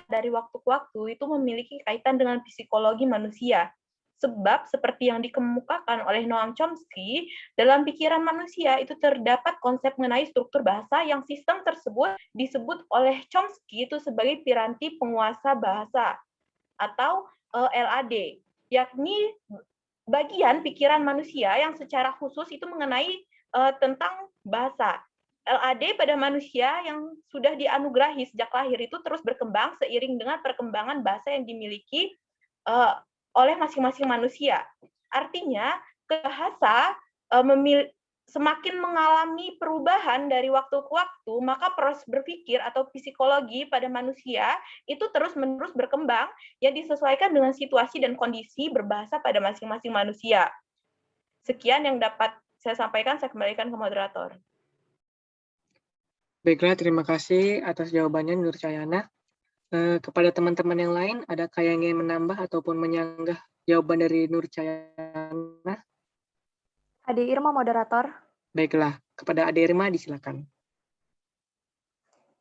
dari waktu ke waktu itu memiliki kaitan dengan psikologi manusia. Sebab seperti yang dikemukakan oleh Noam Chomsky, dalam pikiran manusia itu terdapat konsep mengenai struktur bahasa yang sistem tersebut disebut oleh Chomsky itu sebagai piranti penguasa bahasa atau LAD, yakni bagian pikiran manusia yang secara khusus itu mengenai tentang bahasa. LAD pada manusia yang sudah dianugerahi sejak lahir itu terus berkembang seiring dengan perkembangan bahasa yang dimiliki oleh masing-masing manusia. Artinya, bahasa semakin mengalami perubahan dari waktu ke waktu, maka proses berpikir atau psikologi pada manusia itu terus-menerus berkembang yang disesuaikan dengan situasi dan kondisi berbahasa pada masing-masing manusia. Sekian yang dapat saya sampaikan, saya kembalikan ke moderator. Baiklah, terima kasih atas jawabannya Nur Cahyana. Kepada teman-teman yang lain, adakah yang ingin menambah ataupun menyanggah jawaban dari Nur Cahyana? Ade Irma, moderator. Baiklah, kepada Ade Irma disilakan.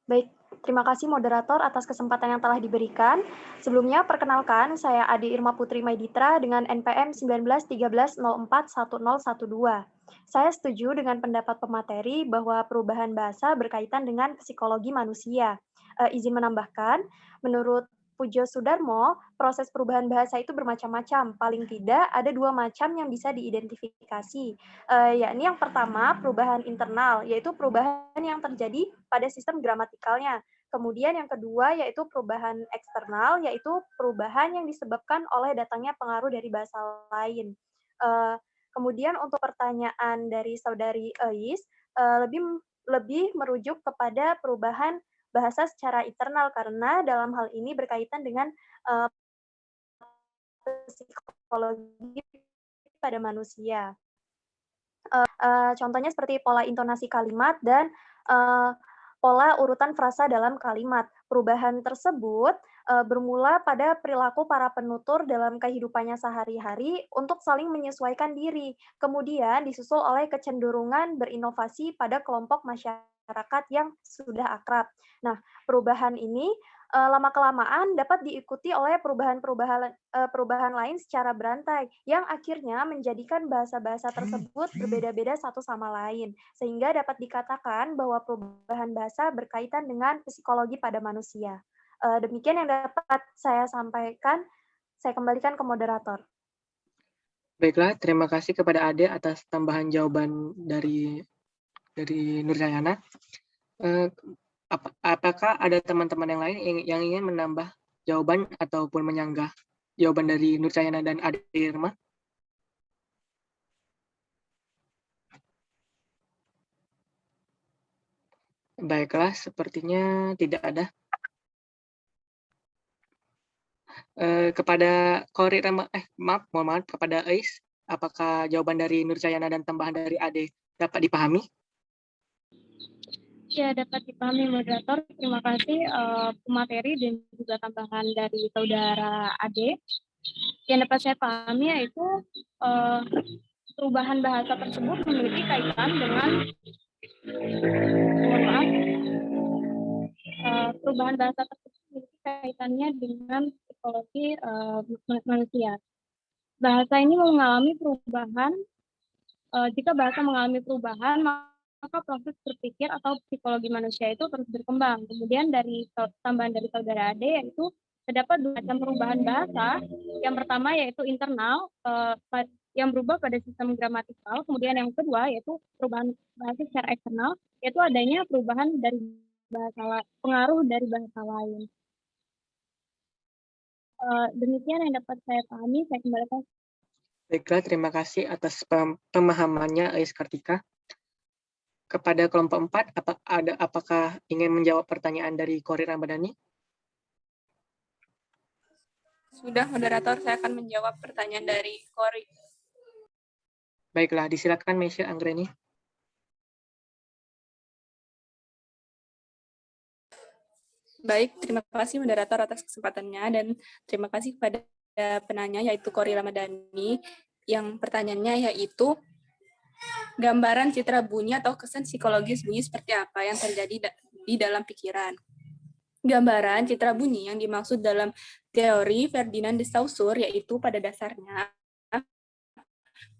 Baik, terima kasih moderator atas kesempatan yang telah diberikan. Sebelumnya, perkenalkan, saya Ade Irma Putri Maiditra dengan NPM 1913041012. Saya setuju dengan pendapat pemateri bahwa perubahan bahasa berkaitan dengan psikologi manusia. Izin menambahkan, menurut Pujo Sudarmo, proses perubahan bahasa itu bermacam-macam. Paling tidak ada 2 macam yang bisa diidentifikasi, yakni yang pertama perubahan internal, yaitu perubahan yang terjadi pada sistem gramatikalnya. Kemudian yang kedua yaitu perubahan eksternal, yaitu perubahan yang disebabkan oleh datangnya pengaruh dari bahasa lain. Kemudian untuk pertanyaan dari saudari Eis, lebih merujuk kepada perubahan bahasa secara internal karena dalam hal ini berkaitan dengan psikologi pada manusia. Contohnya seperti pola intonasi kalimat dan pola urutan frasa dalam kalimat. Perubahan tersebut bermula pada perilaku para penutur dalam kehidupannya sehari-hari untuk saling menyesuaikan diri, kemudian disusul oleh kecenderungan berinovasi pada kelompok masyarakat yang sudah akrab. Nah, perubahan ini lama-kelamaan dapat diikuti oleh perubahan lain secara berantai, yang akhirnya menjadikan bahasa-bahasa tersebut berbeda-beda satu sama lain, sehingga dapat dikatakan bahwa perubahan bahasa berkaitan dengan psikologi pada manusia. Demikian yang dapat saya sampaikan. Saya kembalikan ke moderator. Baiklah, terima kasih kepada Ade atas tambahan jawaban dari Nur Cahyana. Apakah ada teman-teman yang lain yang ingin menambah jawaban ataupun menyanggah jawaban dari Nur Cahyana dan Ade Irma? Baiklah, sepertinya tidak ada. Kepada Kori mohon maaf, kepada Ais, apakah jawaban dari Nur Cahyana dan tambahan dari Ade dapat dipahami? Ya, dapat dipahami moderator. Terima kasih pemateri dan juga tambahan dari saudara Ade. Yang dapat saya pahami yaitu perubahan bahasa tersebut memiliki kaitan dengan perubahan bahasa tersebut memiliki kaitannya dengan psikologi manusia. Bahasa ini mengalami perubahan. Jika bahasa mengalami perubahan, maka proses berpikir atau psikologi manusia itu terus berkembang. Kemudian dari tambahan dari saudara Ade yaitu terdapat 2 macam perubahan bahasa. Yang pertama yaitu internal, yang berubah pada sistem gramatikal. Kemudian yang kedua yaitu perubahan bahasa secara eksternal, yaitu adanya perubahan dari pengaruh dari bahasa lain. Demikian yang dapat saya pahami, saya kembalikan. Baiklah, terima kasih atas pemahamannya Ais Kartika. Kepada kelompok 4, apakah ingin menjawab pertanyaan dari Kori Ramadhani? Sudah, moderator, saya akan menjawab pertanyaan dari Kori. Baiklah, disilakan Meisya Anggreni. Baik, terima kasih moderator atas kesempatannya dan terima kasih kepada penanya yaitu Kori Ramadhani yang pertanyaannya yaitu gambaran citra bunyi atau kesan psikologis bunyi seperti apa yang terjadi di dalam pikiran. Gambaran citra bunyi yang dimaksud dalam teori Ferdinand de Saussure yaitu pada dasarnya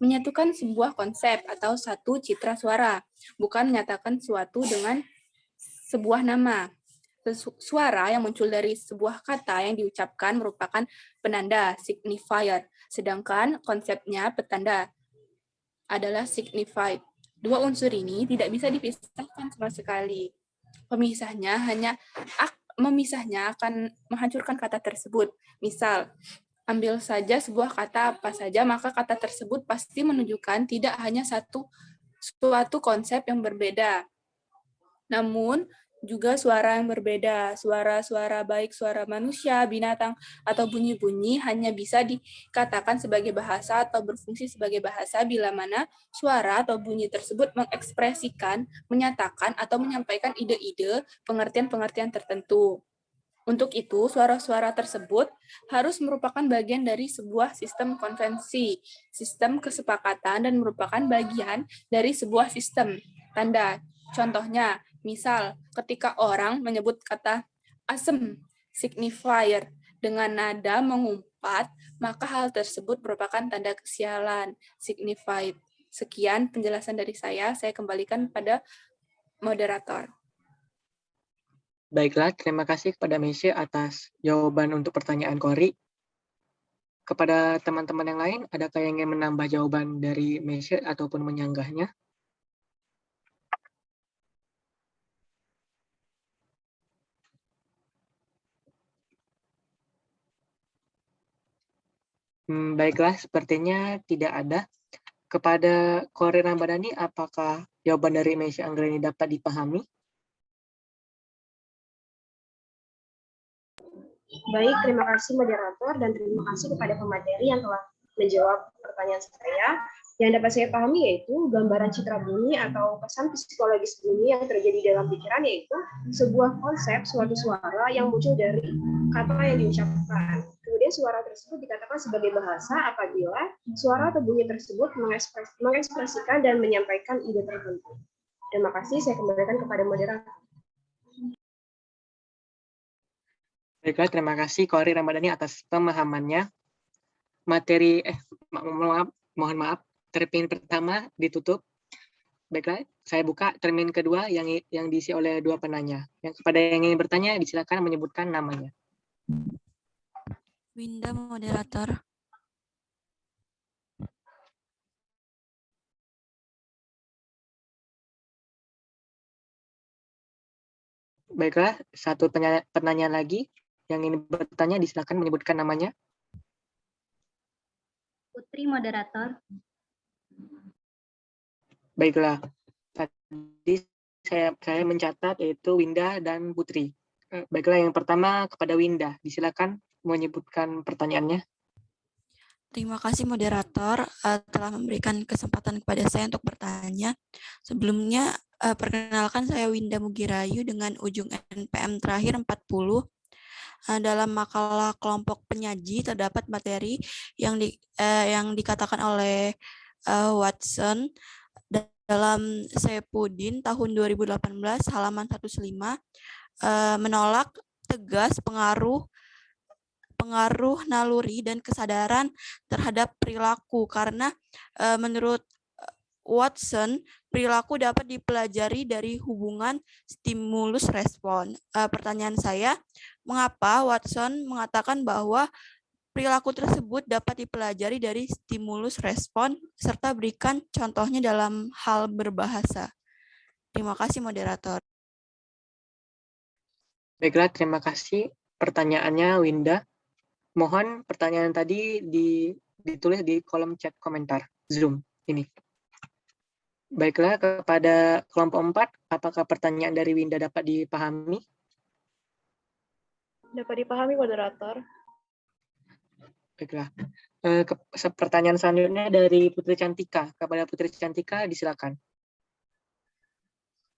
menyatukan sebuah konsep atau satu citra suara, bukan menyatakan suatu dengan sebuah nama. Suara yang muncul dari sebuah kata yang diucapkan merupakan penanda, signifier, sedangkan konsepnya petanda adalah signified. Dua unsur ini tidak bisa dipisahkan sama sekali. Memisahnya akan menghancurkan kata tersebut. Misal, ambil saja sebuah kata apa saja, maka kata tersebut pasti menunjukkan tidak hanya suatu konsep yang berbeda, namun juga suara yang berbeda. Suara-suara baik suara manusia, binatang, atau bunyi-bunyi hanya bisa dikatakan sebagai bahasa atau berfungsi sebagai bahasa bila mana suara atau bunyi tersebut mengekspresikan, menyatakan, atau menyampaikan ide-ide, pengertian-pengertian tertentu. Untuk itu, suara-suara tersebut harus merupakan bagian dari sebuah sistem konvensi, sistem kesepakatan, dan merupakan bagian dari sebuah sistem tanda. Contohnya, misal ketika orang menyebut kata asem, signifier, dengan nada mengumpat, maka hal tersebut merupakan tanda kesialan, signified. Sekian penjelasan dari saya kembalikan pada moderator. Baiklah, terima kasih kepada Meisya atas jawaban untuk pertanyaan Kori. Kepada teman-teman yang lain, adakah yang ingin menambah jawaban dari Meisya ataupun menyanggahnya? Baiklah, sepertinya tidak ada. Kepada Kori Ramadhani, apakah jawaban dari Meisya Anggreni dapat dipahami? Baik, terima kasih moderator dan terima kasih kepada pemateri yang telah menjawab pertanyaan saya. Yang dapat saya pahami yaitu gambaran citra bunyi atau pesan psikologis bunyi yang terjadi dalam pikiran yaitu sebuah konsep suatu suara yang muncul dari kata yang diucapkan. Kemudian suara tersebut dikatakan sebagai bahasa apabila suara atau bunyi tersebut mengekspresikan dan menyampaikan ide tertentu. Terima kasih, saya kembalikan kepada moderator. Baiklah, terima kasih Kori Ramadhani atas pemahamannya. Mohon maaf, termin pertama ditutup. Baiklah, saya buka termin kedua yang diisi oleh dua penanya. Yang kepada yang ingin bertanya, disilakan menyebutkan namanya. Winda, moderator. Baiklah, satu penanya lagi. Yang ingin bertanya, disilakan menyebutkan namanya. Putri, moderator. Baiklah, tadi saya mencatat yaitu Winda dan Putri. Baiklah, yang pertama kepada Winda. Disilakan menyebutkan pertanyaannya. Terima kasih moderator telah memberikan kesempatan kepada saya untuk bertanya. Sebelumnya, perkenalkan saya Winda Mugirayu dengan ujung NPM terakhir 40. Dalam makalah kelompok penyaji terdapat materi yang dikatakan oleh Watson dalam Sepudin tahun 2018 halaman 105 menolak tegas pengaruh naluri dan kesadaran terhadap perilaku karena menurut Watson, perilaku dapat dipelajari dari hubungan stimulus-respon. Pertanyaan saya, mengapa Watson mengatakan bahwa Perilaku tersebut dapat dipelajari dari stimulus respon, serta berikan contohnya dalam hal berbahasa. Terima kasih, moderator. Baiklah, terima kasih pertanyaannya, Winda. Mohon pertanyaan tadi ditulis di kolom chat komentar Zoom ini. Baiklah, kepada kelompok 4, apakah pertanyaan dari Winda dapat dipahami? Dapat dipahami, moderator. Baiklah. Pertanyaan selanjutnya dari Putri Cantika. Kepada Putri Cantika, disilakan.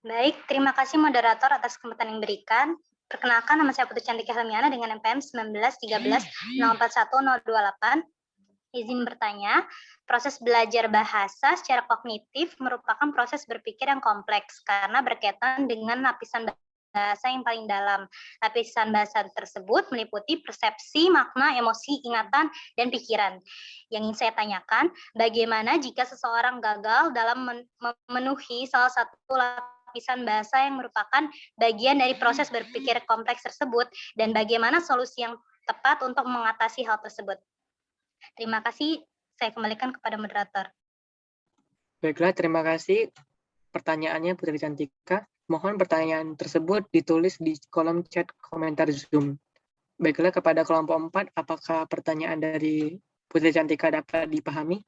Baik, terima kasih moderator atas kesempatan yang diberikan. Perkenalkan, nama saya Putri Cantika Helmiana dengan NPM 1913041028. Izin bertanya, proses belajar bahasa secara kognitif merupakan proses berpikir yang kompleks karena berkaitan dengan lapisan bahasa yang paling dalam. Lapisan bahasa tersebut meliputi persepsi, makna, emosi, ingatan, dan pikiran. Yang ingin saya tanyakan, bagaimana jika seseorang gagal dalam memenuhi salah satu lapisan bahasa yang merupakan bagian dari proses berpikir kompleks tersebut, dan bagaimana solusi yang tepat untuk mengatasi hal tersebut? Terima kasih, saya kembalikan kepada moderator. Baiklah, terima kasih pertanyaannya Putri Cantika. Mohon pertanyaan tersebut ditulis di kolom chat komentar Zoom. Baiklah, kepada kelompok 4, apakah pertanyaan dari Putri Cantika dapat dipahami?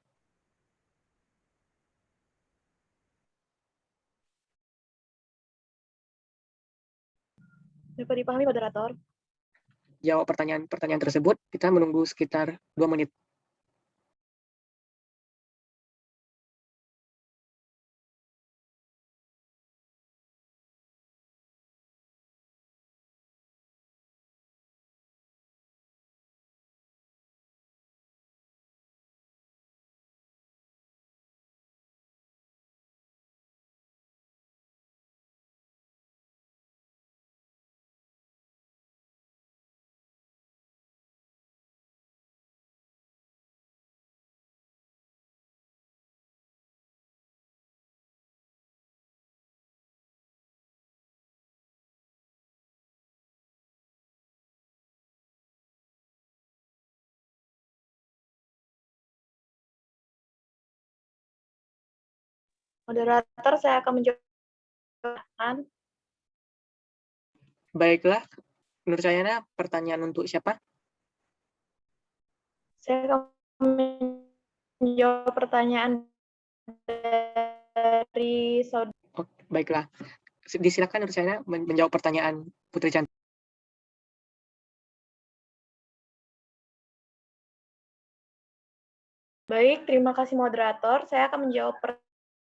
Dapat dipahami, moderator. Jawab pertanyaan tersebut, kita menunggu sekitar 2 menit. Moderator, saya akan menjawab. Baiklah, menurut saya pertanyaan untuk siapa? Saya akan menjawab pertanyaan dari saudara. Oh, baiklah, disilakan menurut saya menjawab pertanyaan Putri Cantika. Baik, terima kasih moderator. Saya akan menjawab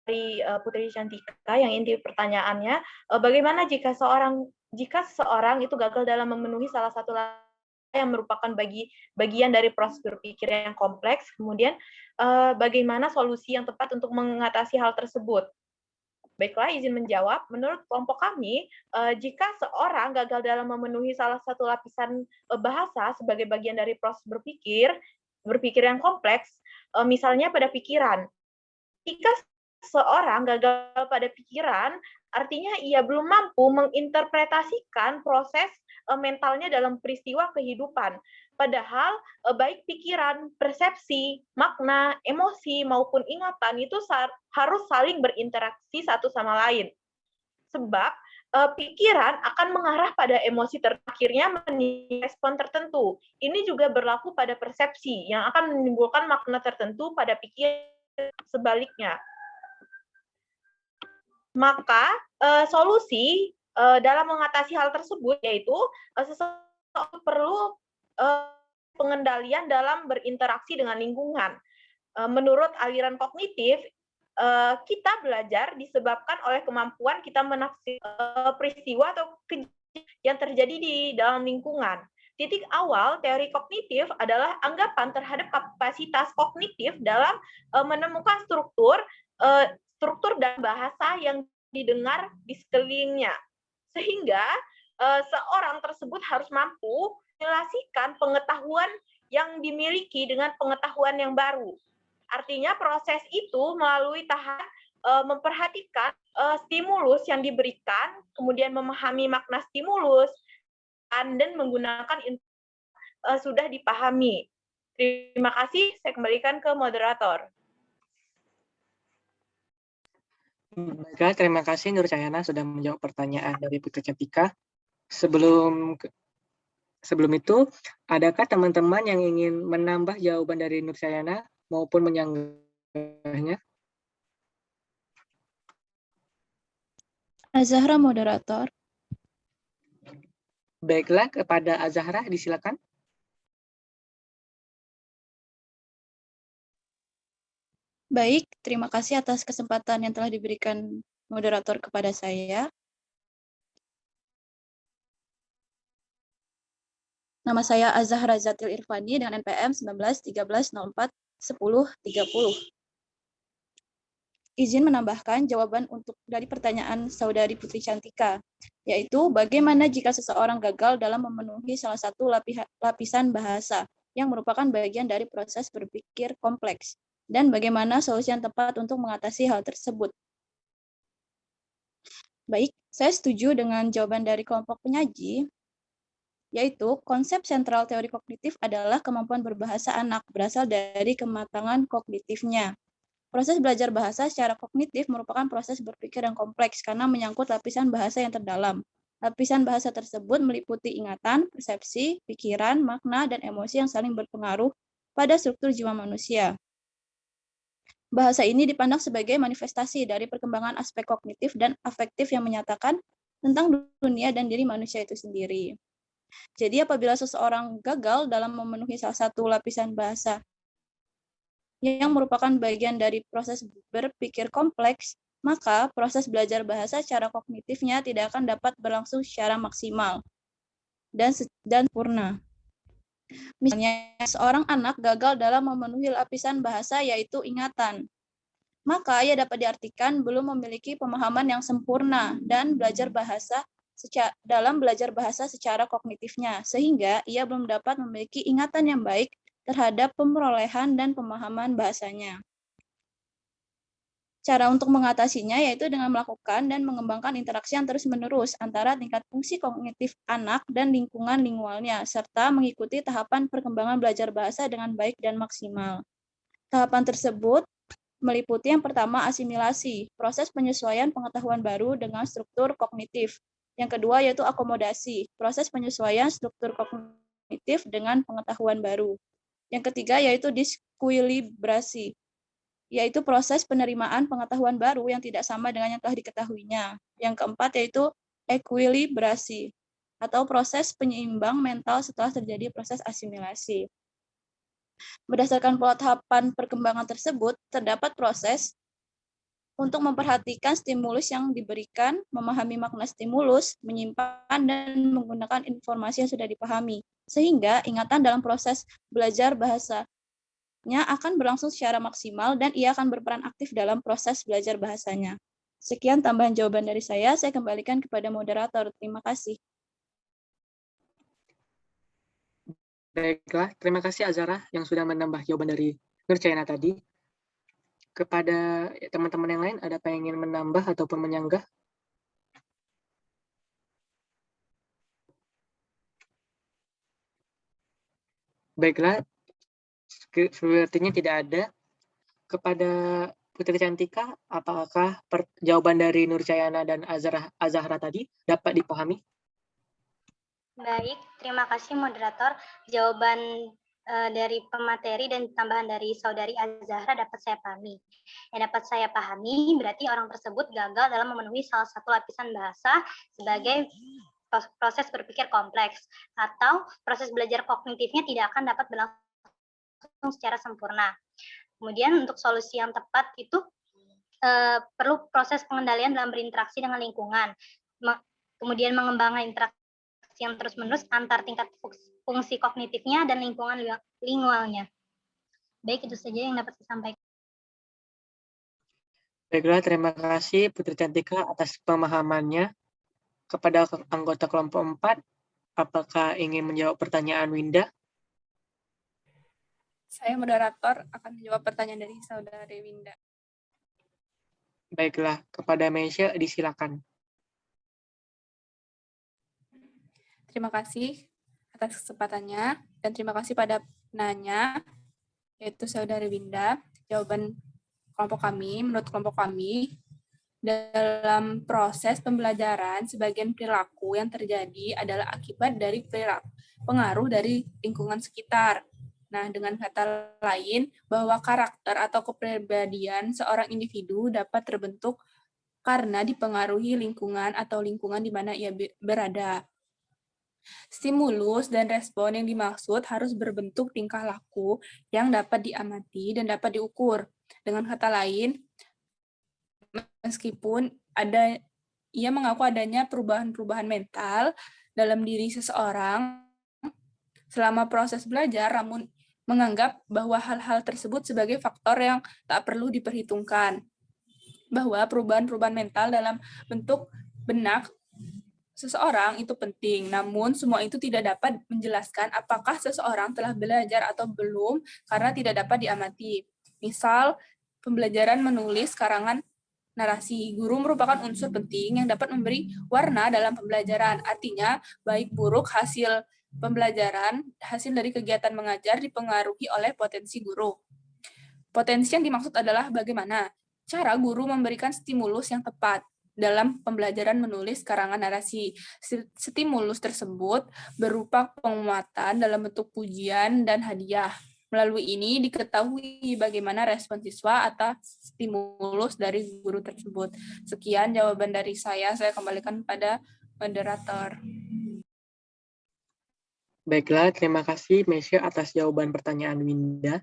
dari Putri Cantika yang inti pertanyaannya, bagaimana jika seseorang itu gagal dalam memenuhi salah satu yang merupakan bagian dari proses berpikir yang kompleks, kemudian bagaimana solusi yang tepat untuk mengatasi hal tersebut. Baiklah, izin menjawab. Menurut kelompok kami, jika seorang gagal dalam memenuhi salah satu lapisan bahasa sebagai bagian dari proses berpikir yang kompleks, misalnya pada pikiran. Jika seorang gagal pada pikiran, artinya ia belum mampu menginterpretasikan proses mentalnya dalam peristiwa kehidupan. Padahal baik pikiran, persepsi, makna, emosi, maupun ingatan itu harus saling berinteraksi satu sama lain. Sebab pikiran akan mengarah pada emosi akhirnya menimbulkan respon tertentu. Ini juga berlaku pada persepsi yang akan menimbulkan makna tertentu pada pikiran sebaliknya. Maka solusi dalam mengatasi hal tersebut yaitu seseorang perlu pengendalian dalam berinteraksi dengan lingkungan. Menurut aliran kognitif, kita belajar disebabkan oleh kemampuan kita menafsirkan peristiwa atau kejadian yang terjadi di dalam lingkungan. Titik awal teori kognitif adalah anggapan terhadap kapasitas kognitif dalam menemukan struktur dan bahasa yang didengar di sekelilingnya. Sehingga seorang tersebut harus mampu merelasikan pengetahuan yang dimiliki dengan pengetahuan yang baru. Artinya proses itu melalui tahap memperhatikan stimulus yang diberikan, kemudian memahami makna stimulus, dan menggunakan sudah dipahami. Terima kasih, saya kembalikan ke moderator. Baiklah, terima kasih Nur Cahyana sudah menjawab pertanyaan dari Putri Cantika. Sebelum itu, adakah teman-teman yang ingin menambah jawaban dari Nur Cahyana maupun menyanggahnya? Azahra, moderator. Baiklah, kepada Azahra disilakan. Baik, terima kasih atas kesempatan yang telah diberikan moderator kepada saya. Nama saya Azahra Zatil Irfani dengan NPM 1913041030. Izin menambahkan jawaban dari pertanyaan saudari Putri Cantika, yaitu bagaimana jika seseorang gagal dalam memenuhi salah satu lapisan bahasa yang merupakan bagian dari proses berpikir kompleks, dan bagaimana solusi yang tepat untuk mengatasi hal tersebut. Baik, saya setuju dengan jawaban dari kelompok penyaji, yaitu konsep sentral teori kognitif adalah kemampuan berbahasa anak berasal dari kematangan kognitifnya. Proses belajar bahasa secara kognitif merupakan proses berpikir yang kompleks karena menyangkut lapisan bahasa yang terdalam. Lapisan bahasa tersebut meliputi ingatan, persepsi, pikiran, makna, dan emosi yang saling berpengaruh pada struktur jiwa manusia. Bahasa ini dipandang sebagai manifestasi dari perkembangan aspek kognitif dan afektif yang menyatakan tentang dunia dan diri manusia itu sendiri. Jadi apabila seseorang gagal dalam memenuhi salah satu lapisan bahasa yang merupakan bagian dari proses berpikir kompleks, maka proses belajar bahasa secara kognitifnya tidak akan dapat berlangsung secara maksimal dan sempurna. Misalnya, seorang anak gagal dalam memenuhi lapisan bahasa yaitu ingatan, maka ia dapat diartikan belum memiliki pemahaman yang sempurna dan belajar bahasa secara kognitifnya, sehingga ia belum dapat memiliki ingatan yang baik terhadap pemerolehan dan pemahaman bahasanya. Cara untuk mengatasinya yaitu dengan melakukan dan mengembangkan interaksi yang terus-menerus antara tingkat fungsi kognitif anak dan lingkungan lingualnya, serta mengikuti tahapan perkembangan belajar bahasa dengan baik dan maksimal. Tahapan tersebut meliputi yang pertama asimilasi, proses penyesuaian pengetahuan baru dengan struktur kognitif. Yang kedua yaitu akomodasi, proses penyesuaian struktur kognitif dengan pengetahuan baru. Yang ketiga yaitu diskuilibrasi, yaitu proses penerimaan pengetahuan baru yang tidak sama dengan yang telah diketahuinya. Yang keempat yaitu ekuilibrasi, atau proses penyeimbang mental setelah terjadi proses asimilasi. Berdasarkan pola tahapan perkembangan tersebut, terdapat proses untuk memperhatikan stimulus yang diberikan, memahami makna stimulus, menyimpan dan menggunakan informasi yang sudah dipahami, sehingga ingatan dalam proses belajar bahasanya akan berlangsung secara maksimal dan ia akan berperan aktif dalam proses belajar bahasanya. Sekian tambahan jawaban dari saya kembalikan kepada moderator. Terima kasih. Baiklah, terima kasih Azahra yang sudah menambah jawaban dari Nur Cahyana tadi. Kepada teman-teman yang lain, ada apa yang ingin menambah ataupun menyanggah? Baiklah, sepertinya tidak ada. Kepada Putri Cantika, apakah jawaban dari Nur Cahyana dan Azahra tadi dapat dipahami? Baik, terima kasih moderator. Jawaban dari pemateri dan tambahan dari saudari Azahra dapat saya pahami. Yang dapat saya pahami berarti orang tersebut gagal dalam memenuhi salah satu lapisan bahasa sebagai proses berpikir kompleks, atau proses belajar kognitifnya tidak akan dapat berlangsung secara sempurna. Kemudian untuk solusi yang tepat itu perlu proses pengendalian dalam berinteraksi dengan lingkungan, kemudian mengembangkan interaksi yang terus-menerus antar tingkat fungsi kognitifnya dan lingkungan lingualnya. Baik, itu saja yang dapat saya sampaikan. Baiklah, terima kasih Putri Cantika atas pemahamannya. Kepada anggota kelompok 4, apakah ingin menjawab pertanyaan Winda? Saya moderator akan menjawab pertanyaan dari saudari Winda. Baiklah, kepada Meisha disilakan. Terima kasih atas kesempatannya dan terima kasih pada nanya, yaitu Saudari Winda. Jawaban menurut kelompok kami, dalam proses pembelajaran, sebagian perilaku yang terjadi adalah akibat dari pengaruh dari lingkungan sekitar. Nah, dengan kata lain, bahwa karakter atau kepribadian seorang individu dapat terbentuk karena dipengaruhi lingkungan atau lingkungan di mana ia berada. Stimulus dan respon yang dimaksud harus berbentuk tingkah laku yang dapat diamati dan dapat diukur. Dengan kata lain, meskipun ia mengaku adanya perubahan-perubahan mental dalam diri seseorang selama proses belajar, namun menganggap bahwa hal-hal tersebut sebagai faktor yang tak perlu diperhitungkan. Bahwa perubahan-perubahan mental dalam bentuk benak seseorang itu penting, namun semua itu tidak dapat menjelaskan apakah seseorang telah belajar atau belum karena tidak dapat diamati. Misal, pembelajaran menulis karangan narasi. Guru merupakan unsur penting yang dapat memberi warna dalam pembelajaran. Artinya, baik buruk hasil pembelajaran, hasil dari kegiatan mengajar dipengaruhi oleh potensi guru. Potensi yang dimaksud adalah bagaimana cara guru memberikan stimulus yang tepat dalam pembelajaran menulis karangan narasi. Stimulus tersebut berupa penguatan dalam bentuk pujian dan hadiah. Melalui ini diketahui bagaimana respon siswa atas stimulus dari guru tersebut. Sekian jawaban dari saya kembalikan pada moderator. Baiklah, terima kasih Mesya atas jawaban pertanyaan Winda.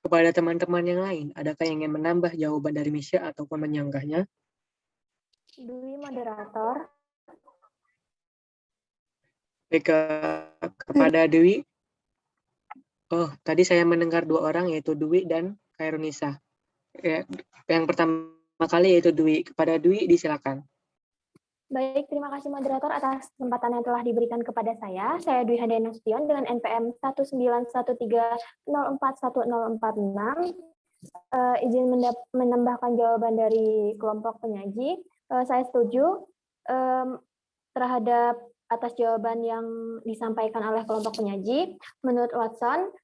Kepada teman-teman yang lain, adakah yang ingin menambah jawaban dari Mesya ataupun menyanggahnya? Dwi, moderator. Baik, kepada Dewi. Oh, tadi saya mendengar dua orang, yaitu Dwi dan Khairunisa. Ya, yang pertama kali yaitu Dwi. Kepada Dwi, disilakan. Baik, terima kasih moderator atas kesempatan yang telah diberikan kepada saya. Saya Dwi Handayani Nasution dengan NPM 19130410046. Izin menambahkan jawaban dari kelompok penyaji. Saya setuju terhadap atas jawaban yang disampaikan oleh kelompok penyaji. Menurut Watson,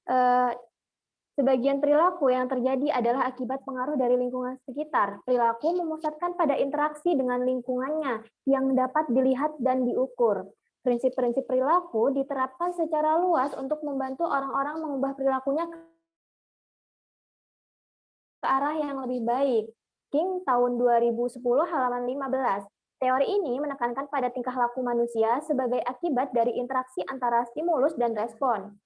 sebagian perilaku yang terjadi adalah akibat pengaruh dari lingkungan sekitar. Perilaku memusatkan pada interaksi dengan lingkungannya yang dapat dilihat dan diukur. Prinsip-prinsip perilaku diterapkan secara luas untuk membantu orang-orang mengubah perilakunya ke arah yang lebih baik. King tahun 2010 halaman 15. Teori ini menekankan pada tingkah laku manusia sebagai akibat dari interaksi antara stimulus dan respon.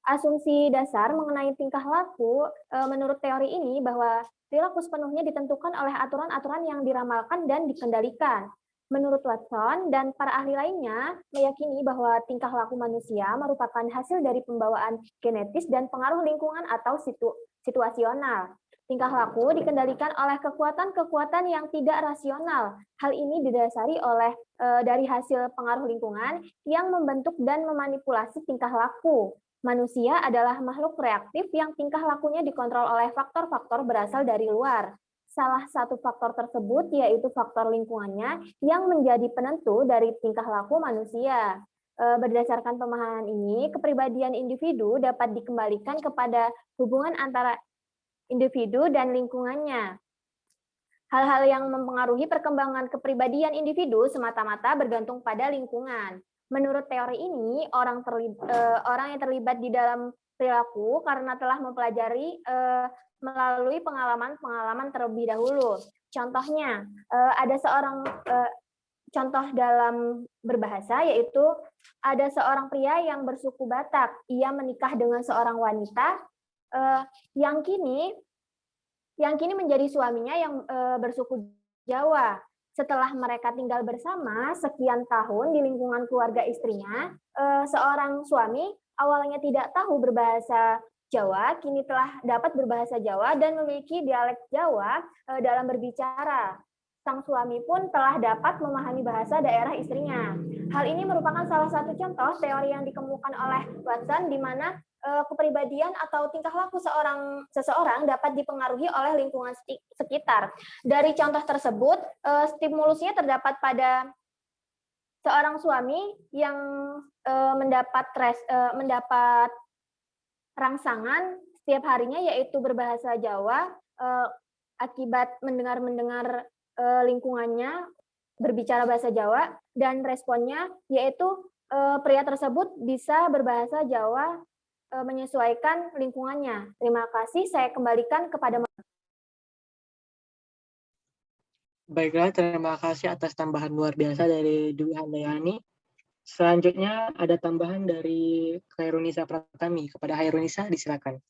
Asumsi dasar mengenai tingkah laku menurut teori ini bahwa perilaku sepenuhnya ditentukan oleh aturan-aturan yang diramalkan dan dikendalikan. Menurut Watson dan para ahli lainnya meyakini bahwa tingkah laku manusia merupakan hasil dari pembawaan genetis dan pengaruh lingkungan atau situasional. Tingkah laku dikendalikan oleh kekuatan-kekuatan yang tidak rasional. Hal ini didasari oleh dari hasil pengaruh lingkungan yang membentuk dan memanipulasi tingkah laku. Manusia adalah makhluk reaktif yang tingkah lakunya dikontrol oleh faktor-faktor berasal dari luar. Salah satu faktor tersebut yaitu faktor lingkungannya yang menjadi penentu dari tingkah laku manusia. Berdasarkan pemahaman ini, kepribadian individu dapat dikembalikan kepada hubungan antara individu dan lingkungannya. Hal-hal yang mempengaruhi perkembangan kepribadian individu semata-mata bergantung pada lingkungan. Menurut teori ini, orang yang terlibat di dalam perilaku karena telah mempelajari melalui pengalaman-pengalaman terlebih dahulu. Contohnya, ada seorang contoh dalam berbahasa, yaitu ada seorang pria yang bersuku Batak. Ia menikah dengan seorang wanita yang kini menjadi suaminya yang bersuku Jawa. Setelah mereka tinggal bersama sekian tahun di lingkungan keluarga istrinya, seorang suami awalnya tidak tahu berbahasa Jawa, kini telah dapat berbahasa Jawa dan memiliki dialek Jawa dalam berbicara. Sang suami pun telah dapat memahami bahasa daerah istrinya. Hal ini merupakan salah satu contoh teori yang dikemukakan oleh Watson, di mana kepribadian atau tingkah laku seseorang dapat dipengaruhi oleh lingkungan sekitar. Dari contoh tersebut, stimulusnya terdapat pada seorang suami yang mendapat rangsangan setiap harinya yaitu berbahasa Jawa akibat mendengar lingkungannya berbicara bahasa Jawa, dan responnya yaitu pria tersebut bisa berbahasa Jawa menyesuaikan lingkungannya. Terima kasih, saya kembalikan kepada Baiklah, terima kasih atas tambahan luar biasa dari Dwi Handayani. Selanjutnya ada tambahan dari Khairunisa Pratami. Kepada Khairunisa, disilakan.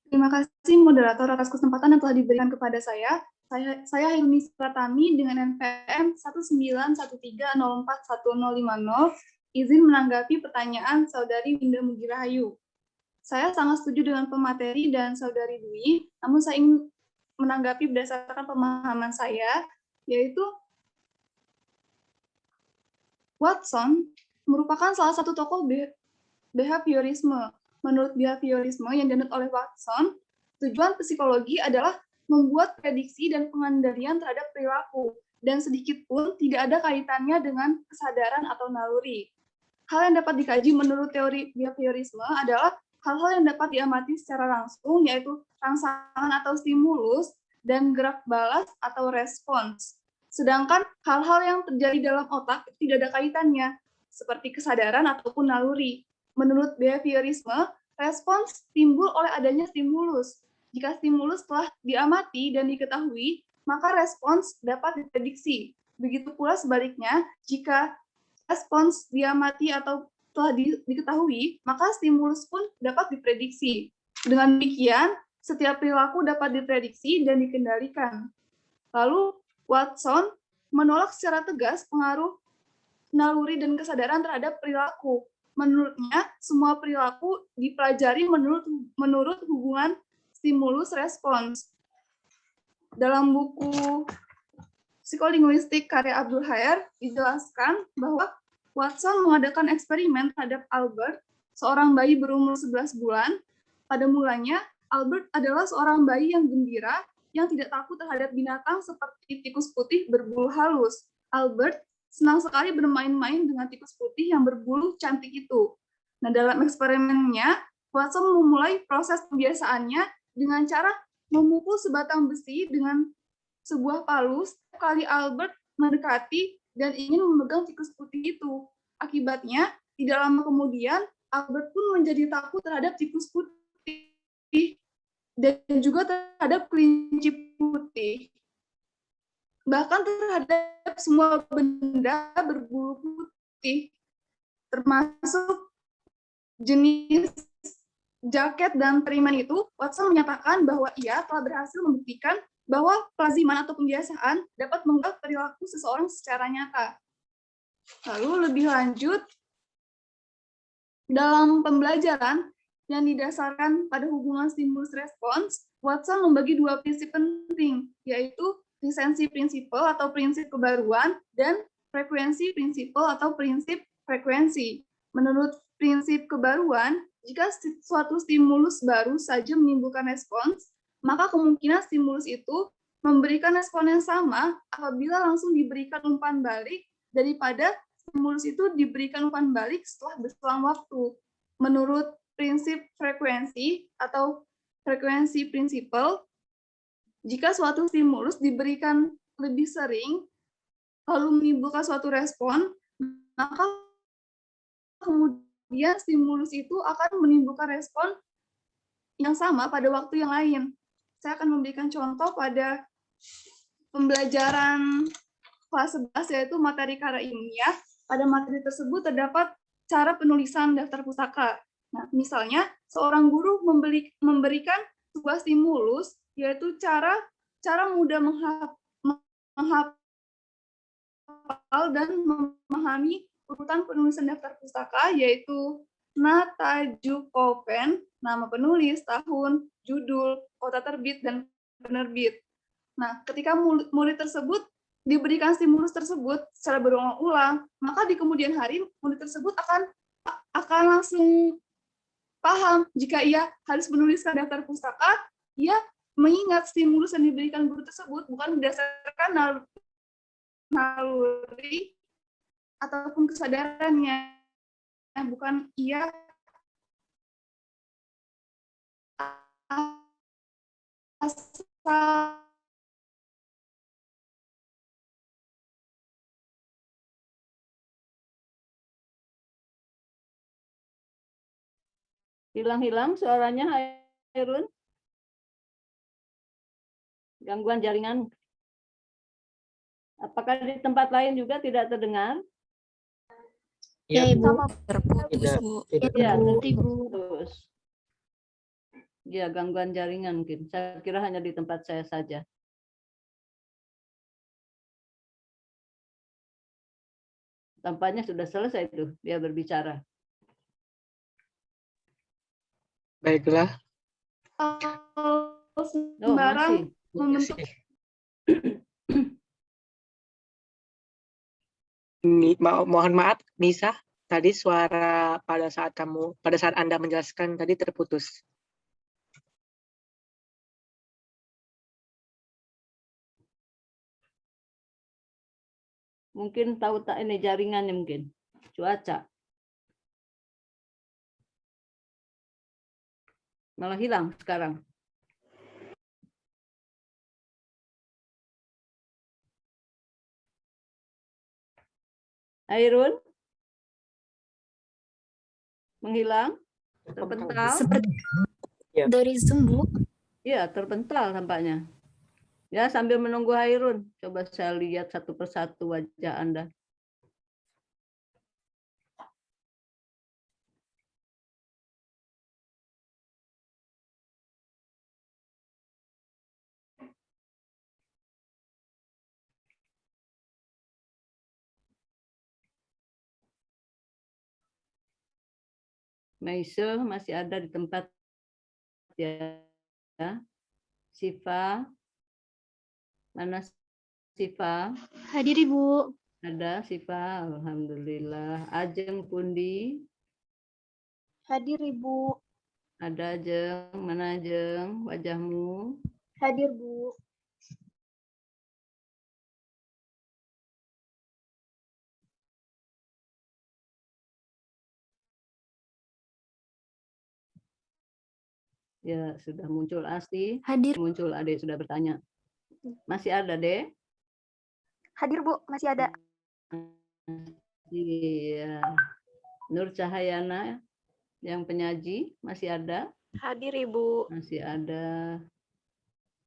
Terima kasih moderator atas kesempatan yang telah diberikan kepada saya. Saya Khairunisa Pratami dengan NPM 191304150, izin menanggapi pertanyaan Saudari Winda Mugirahayu. Saya sangat setuju dengan pemateri dan Saudari Dwi, namun saya ingin menanggapi berdasarkan pemahaman saya, yaitu Watson merupakan salah satu tokoh behaviorisme. Menurut behaviorisme yang dianut oleh Watson, tujuan psikologi adalah membuat prediksi dan pengendalian terhadap perilaku, dan sedikit pun tidak ada kaitannya dengan kesadaran atau naluri. Hal yang dapat dikaji menurut teori behaviorisme adalah hal-hal yang dapat diamati secara langsung, yaitu rangsangan atau stimulus, dan gerak balas atau respons. Sedangkan hal-hal yang terjadi dalam otak tidak ada kaitannya, seperti kesadaran ataupun naluri. Menurut behaviorisme, respons timbul oleh adanya stimulus. Jika stimulus telah diamati dan diketahui, maka respons dapat diprediksi. Begitu pula sebaliknya, jika respons diamati atau telah diketahui, maka stimulus pun dapat diprediksi. Dengan demikian, setiap perilaku dapat diprediksi dan dikendalikan. Lalu, Watson menolak secara tegas pengaruh naluri dan kesadaran terhadap perilaku. Menurutnya, semua perilaku dipelajari menurut hubungan stimulus-respons. Dalam buku Psikolinguistik karya Abdul Haer, dijelaskan bahwa Watson mengadakan eksperimen terhadap Albert, seorang bayi berumur 11 bulan. Pada mulanya, Albert adalah seorang bayi yang gembira, yang tidak takut terhadap binatang seperti tikus putih berbulu halus. Albert senang sekali bermain-main dengan tikus putih yang berbulu cantik itu. Nah, dalam eksperimennya, Watson memulai proses pembiasaannya dengan cara memukul sebatang besi dengan sebuah palu setiap kali Albert mendekati dan ingin memegang tikus putih itu. Akibatnya, tidak lama kemudian, Albert pun menjadi takut terhadap tikus putih dan juga terhadap kelinci putih. Bahkan terhadap semua benda berbulu putih, termasuk jenis jaket dan perimen itu. Watson menyatakan bahwa ia telah berhasil membuktikan bahwa pelaziman atau pembiasaan dapat mengubah perilaku seseorang secara nyata. Lalu lebih lanjut, dalam pembelajaran yang didasarkan pada hubungan stimulus-respons, Watson membagi dua prinsip penting, yaitu recency principle atau prinsip kebaruan dan frekuensi principle atau prinsip frekuensi. Menurut prinsip kebaruan, jika suatu stimulus baru saja menimbulkan respons, maka kemungkinan stimulus itu memberikan respon yang sama apabila langsung diberikan umpan balik daripada stimulus itu diberikan umpan balik setelah berselang waktu. Menurut prinsip frekuensi atau frekuensi principle, jika suatu stimulus diberikan lebih sering, lalu menimbulkan suatu respon, maka kemudian stimulus itu akan menimbulkan respon yang sama pada waktu yang lain. Saya akan memberikan contoh pada pembelajaran kelas 11, yaitu materi karya ilmiah. Pada materi tersebut terdapat cara penulisan daftar pustaka. Nah, misalnya, seorang guru memberikan sebuah stimulus, yaitu cara mudah menghafal dan memahami urutan penulisan daftar pustaka, yaitu Natajukoven, nama penulis, tahun, judul, kota terbit, dan penerbit. Nah, ketika murid tersebut diberikan stimulus tersebut secara berulang-ulang, maka di kemudian hari murid tersebut akan langsung paham jika ia harus menuliskan daftar pustaka, ia mengingat stimulus yang diberikan guru tersebut bukan berdasarkan naluri ataupun kesadarannya, bukan ia asal Hilang-hilang suaranya, Hairun. Gangguan jaringan. Apakah di tempat lain juga tidak terdengar? Ya, Ibu. Terputus, Bu. Iya, Ibu. terputus. Ya, gangguan jaringan mungkin. Saya kira hanya di tempat saya saja. Tampaknya sudah selesai itu dia berbicara. Baiklah. Sembarang membentuk Mohon maaf, Nisa. Tadi suara pada saat Anda menjelaskan tadi terputus. Mungkin tahu tak ini jaringannya mungkin. Cuaca. Malah hilang sekarang. Hairun? Menghilang? Terpental? Seperti dari Zoom, Bu. Iya, terpental tampaknya. Ya, sambil menunggu Hairun, coba saya lihat satu persatu wajah Anda. Maisel masih ada di tempat ya. Siva, mana Siva? Hadir, Ibu. Ada Siva, alhamdulillah. Ajeng Pundi? Hadir, Ibu. Ada Ajeng, mana Ajeng? Wajahmu? Hadir, Bu. Ya, sudah muncul Asti. Hadir. Muncul Ade, sudah bertanya. Masih ada, Dek? Hadir, Bu. Masih ada. Iya. Nur Cahayana yang penyaji masih ada? Hadir, Ibu. Masih ada.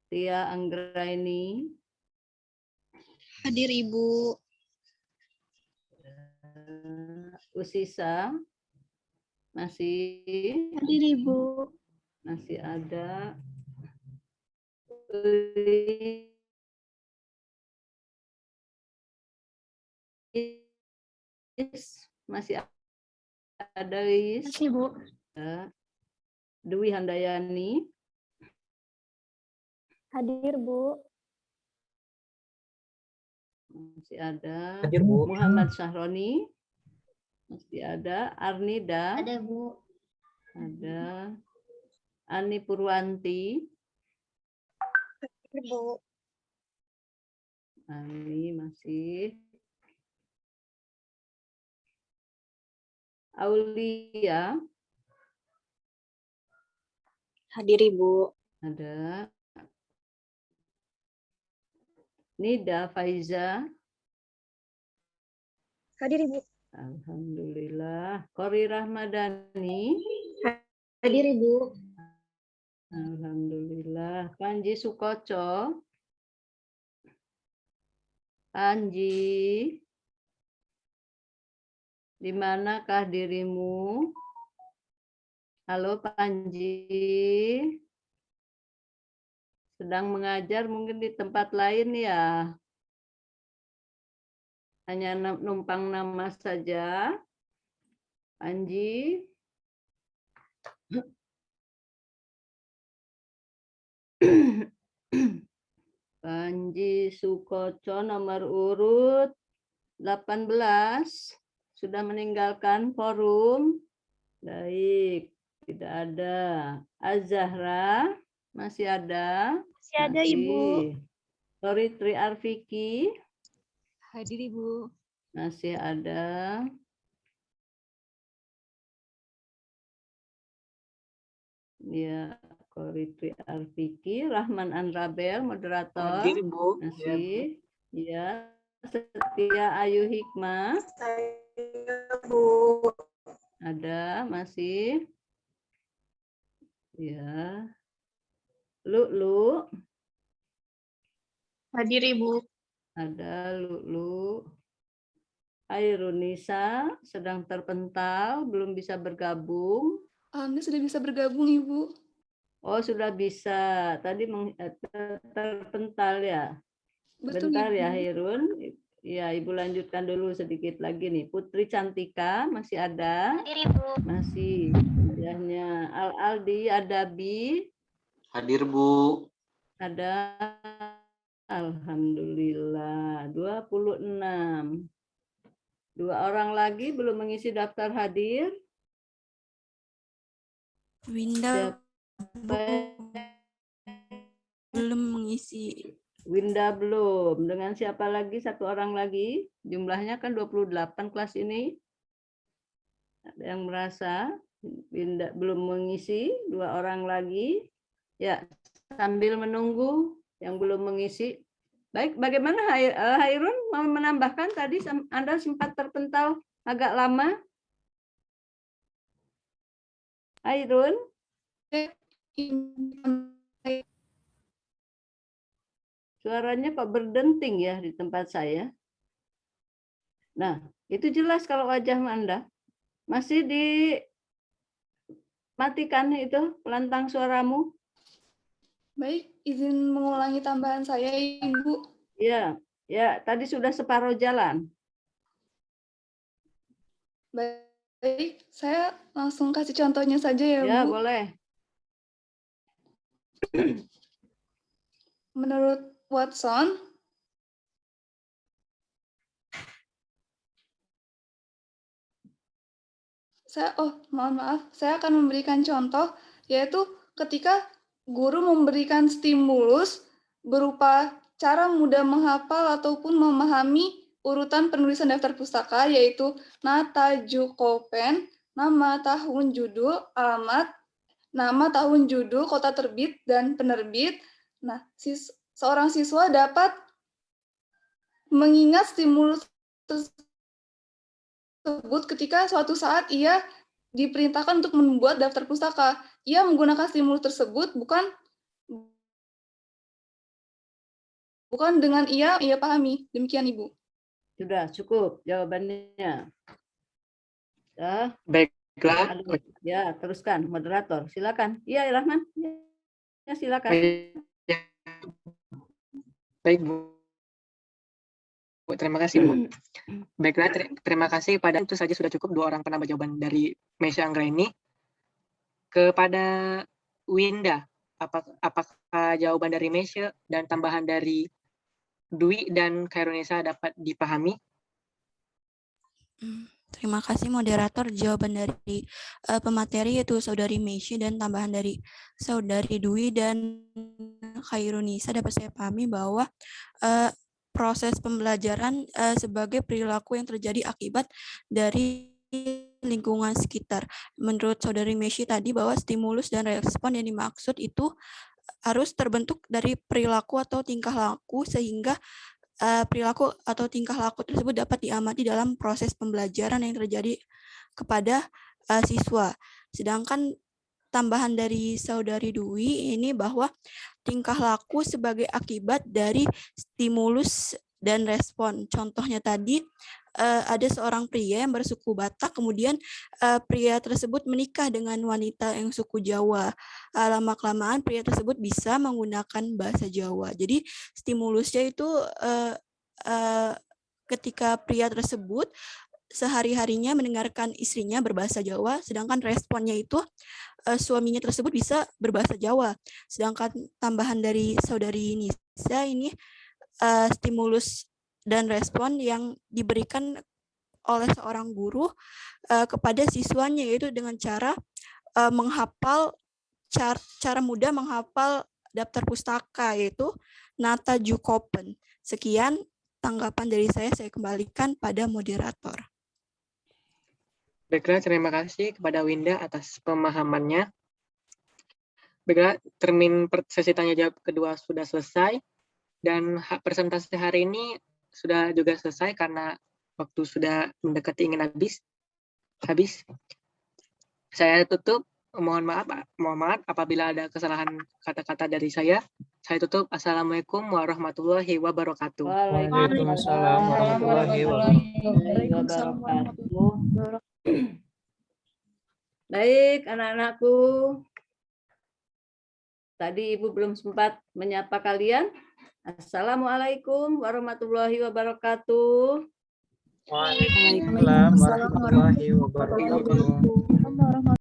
Tia Anggraini. Hadir, Ibu. Usisa masih? Hadir, Ibu. Masih ada. Masih ada, Is? Masih, Bu. Dwi Handayani. Hadir, Bu. Masih ada. Hadir, Bu. Muhammad Sahroni. Masih ada. Arnida. Ada, Bu. Ada. Ani Purwanti. Hadir, Bu. Ani masih. Aulia. Hadir, Ibu. Ada. Nida Faiza. Hadir, Ibu. Alhamdulillah. Kori Rahmadani. Hadir, Ibu. Alhamdulillah. Panji Sukoco. Panji. Di manakah dirimu? Halo Panji. Sedang mengajar mungkin di tempat lain ya. Hanya numpang nama saja. Panji. Panji Sukoco nomor urut 18 sudah meninggalkan forum. Baik, tidak ada. Azahra masih ada? Masih ada, Ibu. Sorry, Tri Arfiki. Hadir, Ibu. Masih ada. Ya, Koritri Arfiki, Rahman Anrabel, moderator. Hadir, Bu. Masih. Ya. Setia Ayu Hikmah. Saya, Bu. Ada, masih. Ya. Lu. Hadir, Ibu. Ada Lu. Airunisa sedang terpental, belum bisa bergabung. Alhamdulillah sudah bisa bergabung, Ibu. Oh, sudah bisa. Tadi terpental ya. Betul, Bentar Ibu. ya, Hirun. Ya, Ibu lanjutkan dulu sedikit lagi nih. Putri Cantika masih ada? Hadir, Ibu. Masih. Wajahnya. Aldi, ada Bi? Hadir, Bu. Ada. Alhamdulillah. 26. 2 orang lagi belum mengisi daftar hadir. Winda belum mengisi. Winda belum. Dengan siapa lagi? 1 orang lagi. Jumlahnya kan 28 kelas ini. Ada yang merasa Winda belum mengisi? 2 orang lagi. Ya, sambil menunggu yang belum mengisi. Baik, bagaimana Hairun mau menambahkan tadi Anda sempat terpental agak lama? Hairun? Suaranya kok berdenting ya di tempat saya. Nah, itu jelas kalau wajah Anda. Masih dimatikan itu pelantang suaramu? Baik, izin mengulangi tambahan saya, Ibu. Ya, tadi sudah separuh jalan. Baik, saya langsung kasih contohnya saja ya, Bu. Ya, boleh. Menurut Watson, mohon maaf, saya akan memberikan contoh, yaitu ketika guru memberikan stimulus berupa cara mudah menghafal ataupun memahami urutan penulisan daftar pustaka, yaitu nata, jukopen, nama, tahun, judul, alamat, nama, tahun, judul, kota terbit, dan penerbit. Nah, seorang siswa dapat mengingat stimulus tersebut ketika suatu saat ia diperintahkan untuk membuat daftar pustaka. Ia menggunakan stimulus tersebut bukan dengan ia pahami. Demikian, Ibu. Sudah cukup jawabannya. Ya. Baiklah. Ya, teruskan moderator. Silakan. Iya, Rahman. Ya, silakan. Baik, Bu. Terima kasih, Bu. Baiklah, terima kasih kepada itu saja sudah cukup 2 orang penambah jawaban dari Mesya Anggraini. Kepada Winda, apakah jawaban dari Mesya dan tambahan dari Dwi dan Khairunisa dapat dipahami? Terima kasih moderator. Jawaban dari pemateri yaitu Saudari Mesya dan tambahan dari Saudari Dwi dan Khairunisa dapat saya pahami bahwa proses pembelajaran sebagai perilaku yang terjadi akibat dari lingkungan sekitar. Menurut Saudari Mesya tadi bahwa stimulus dan respon yang dimaksud itu harus terbentuk dari perilaku atau tingkah laku sehingga perilaku atau tingkah laku tersebut dapat diamati dalam proses pembelajaran yang terjadi kepada siswa. Sedangkan tambahan dari Saudari Dwi ini bahwa tingkah laku sebagai akibat dari stimulus dan respon. Contohnya tadi ada seorang pria yang bersuku Batak, kemudian pria tersebut menikah dengan wanita yang suku Jawa. Lama-kelamaan pria tersebut bisa menggunakan bahasa Jawa. Jadi stimulusnya itu ketika pria tersebut sehari-harinya mendengarkan istrinya berbahasa Jawa, sedangkan responnya itu suaminya tersebut bisa berbahasa Jawa. Sedangkan tambahan dari Saudari Nisa ini stimulus dan respon yang diberikan oleh seorang guru kepada siswanya, yaitu dengan cara menghafal, cara mudah menghafal daftar pustaka, yaitu nata jukopen. Sekian tanggapan dari saya kembalikan pada moderator. Baiklah, terima kasih kepada Winda atas pemahamannya. Baiklah, termin sesi tanya jawab kedua sudah selesai dan presentasi hari ini sudah juga selesai karena waktu sudah mendekati ingin habis. Saya tutup. Mohon maaf apabila ada kesalahan kata-kata dari saya. Saya tutup. Assalamualaikum warahmatullahi wabarakatuh. Waalaikumsalam warahmatullahi wabarakatuh. Baik, anak-anakku. Tadi Ibu belum sempat menyapa kalian. Assalamualaikum warahmatullahi wabarakatuh. Waalaikumsalam warahmatullahi wabarakatuh.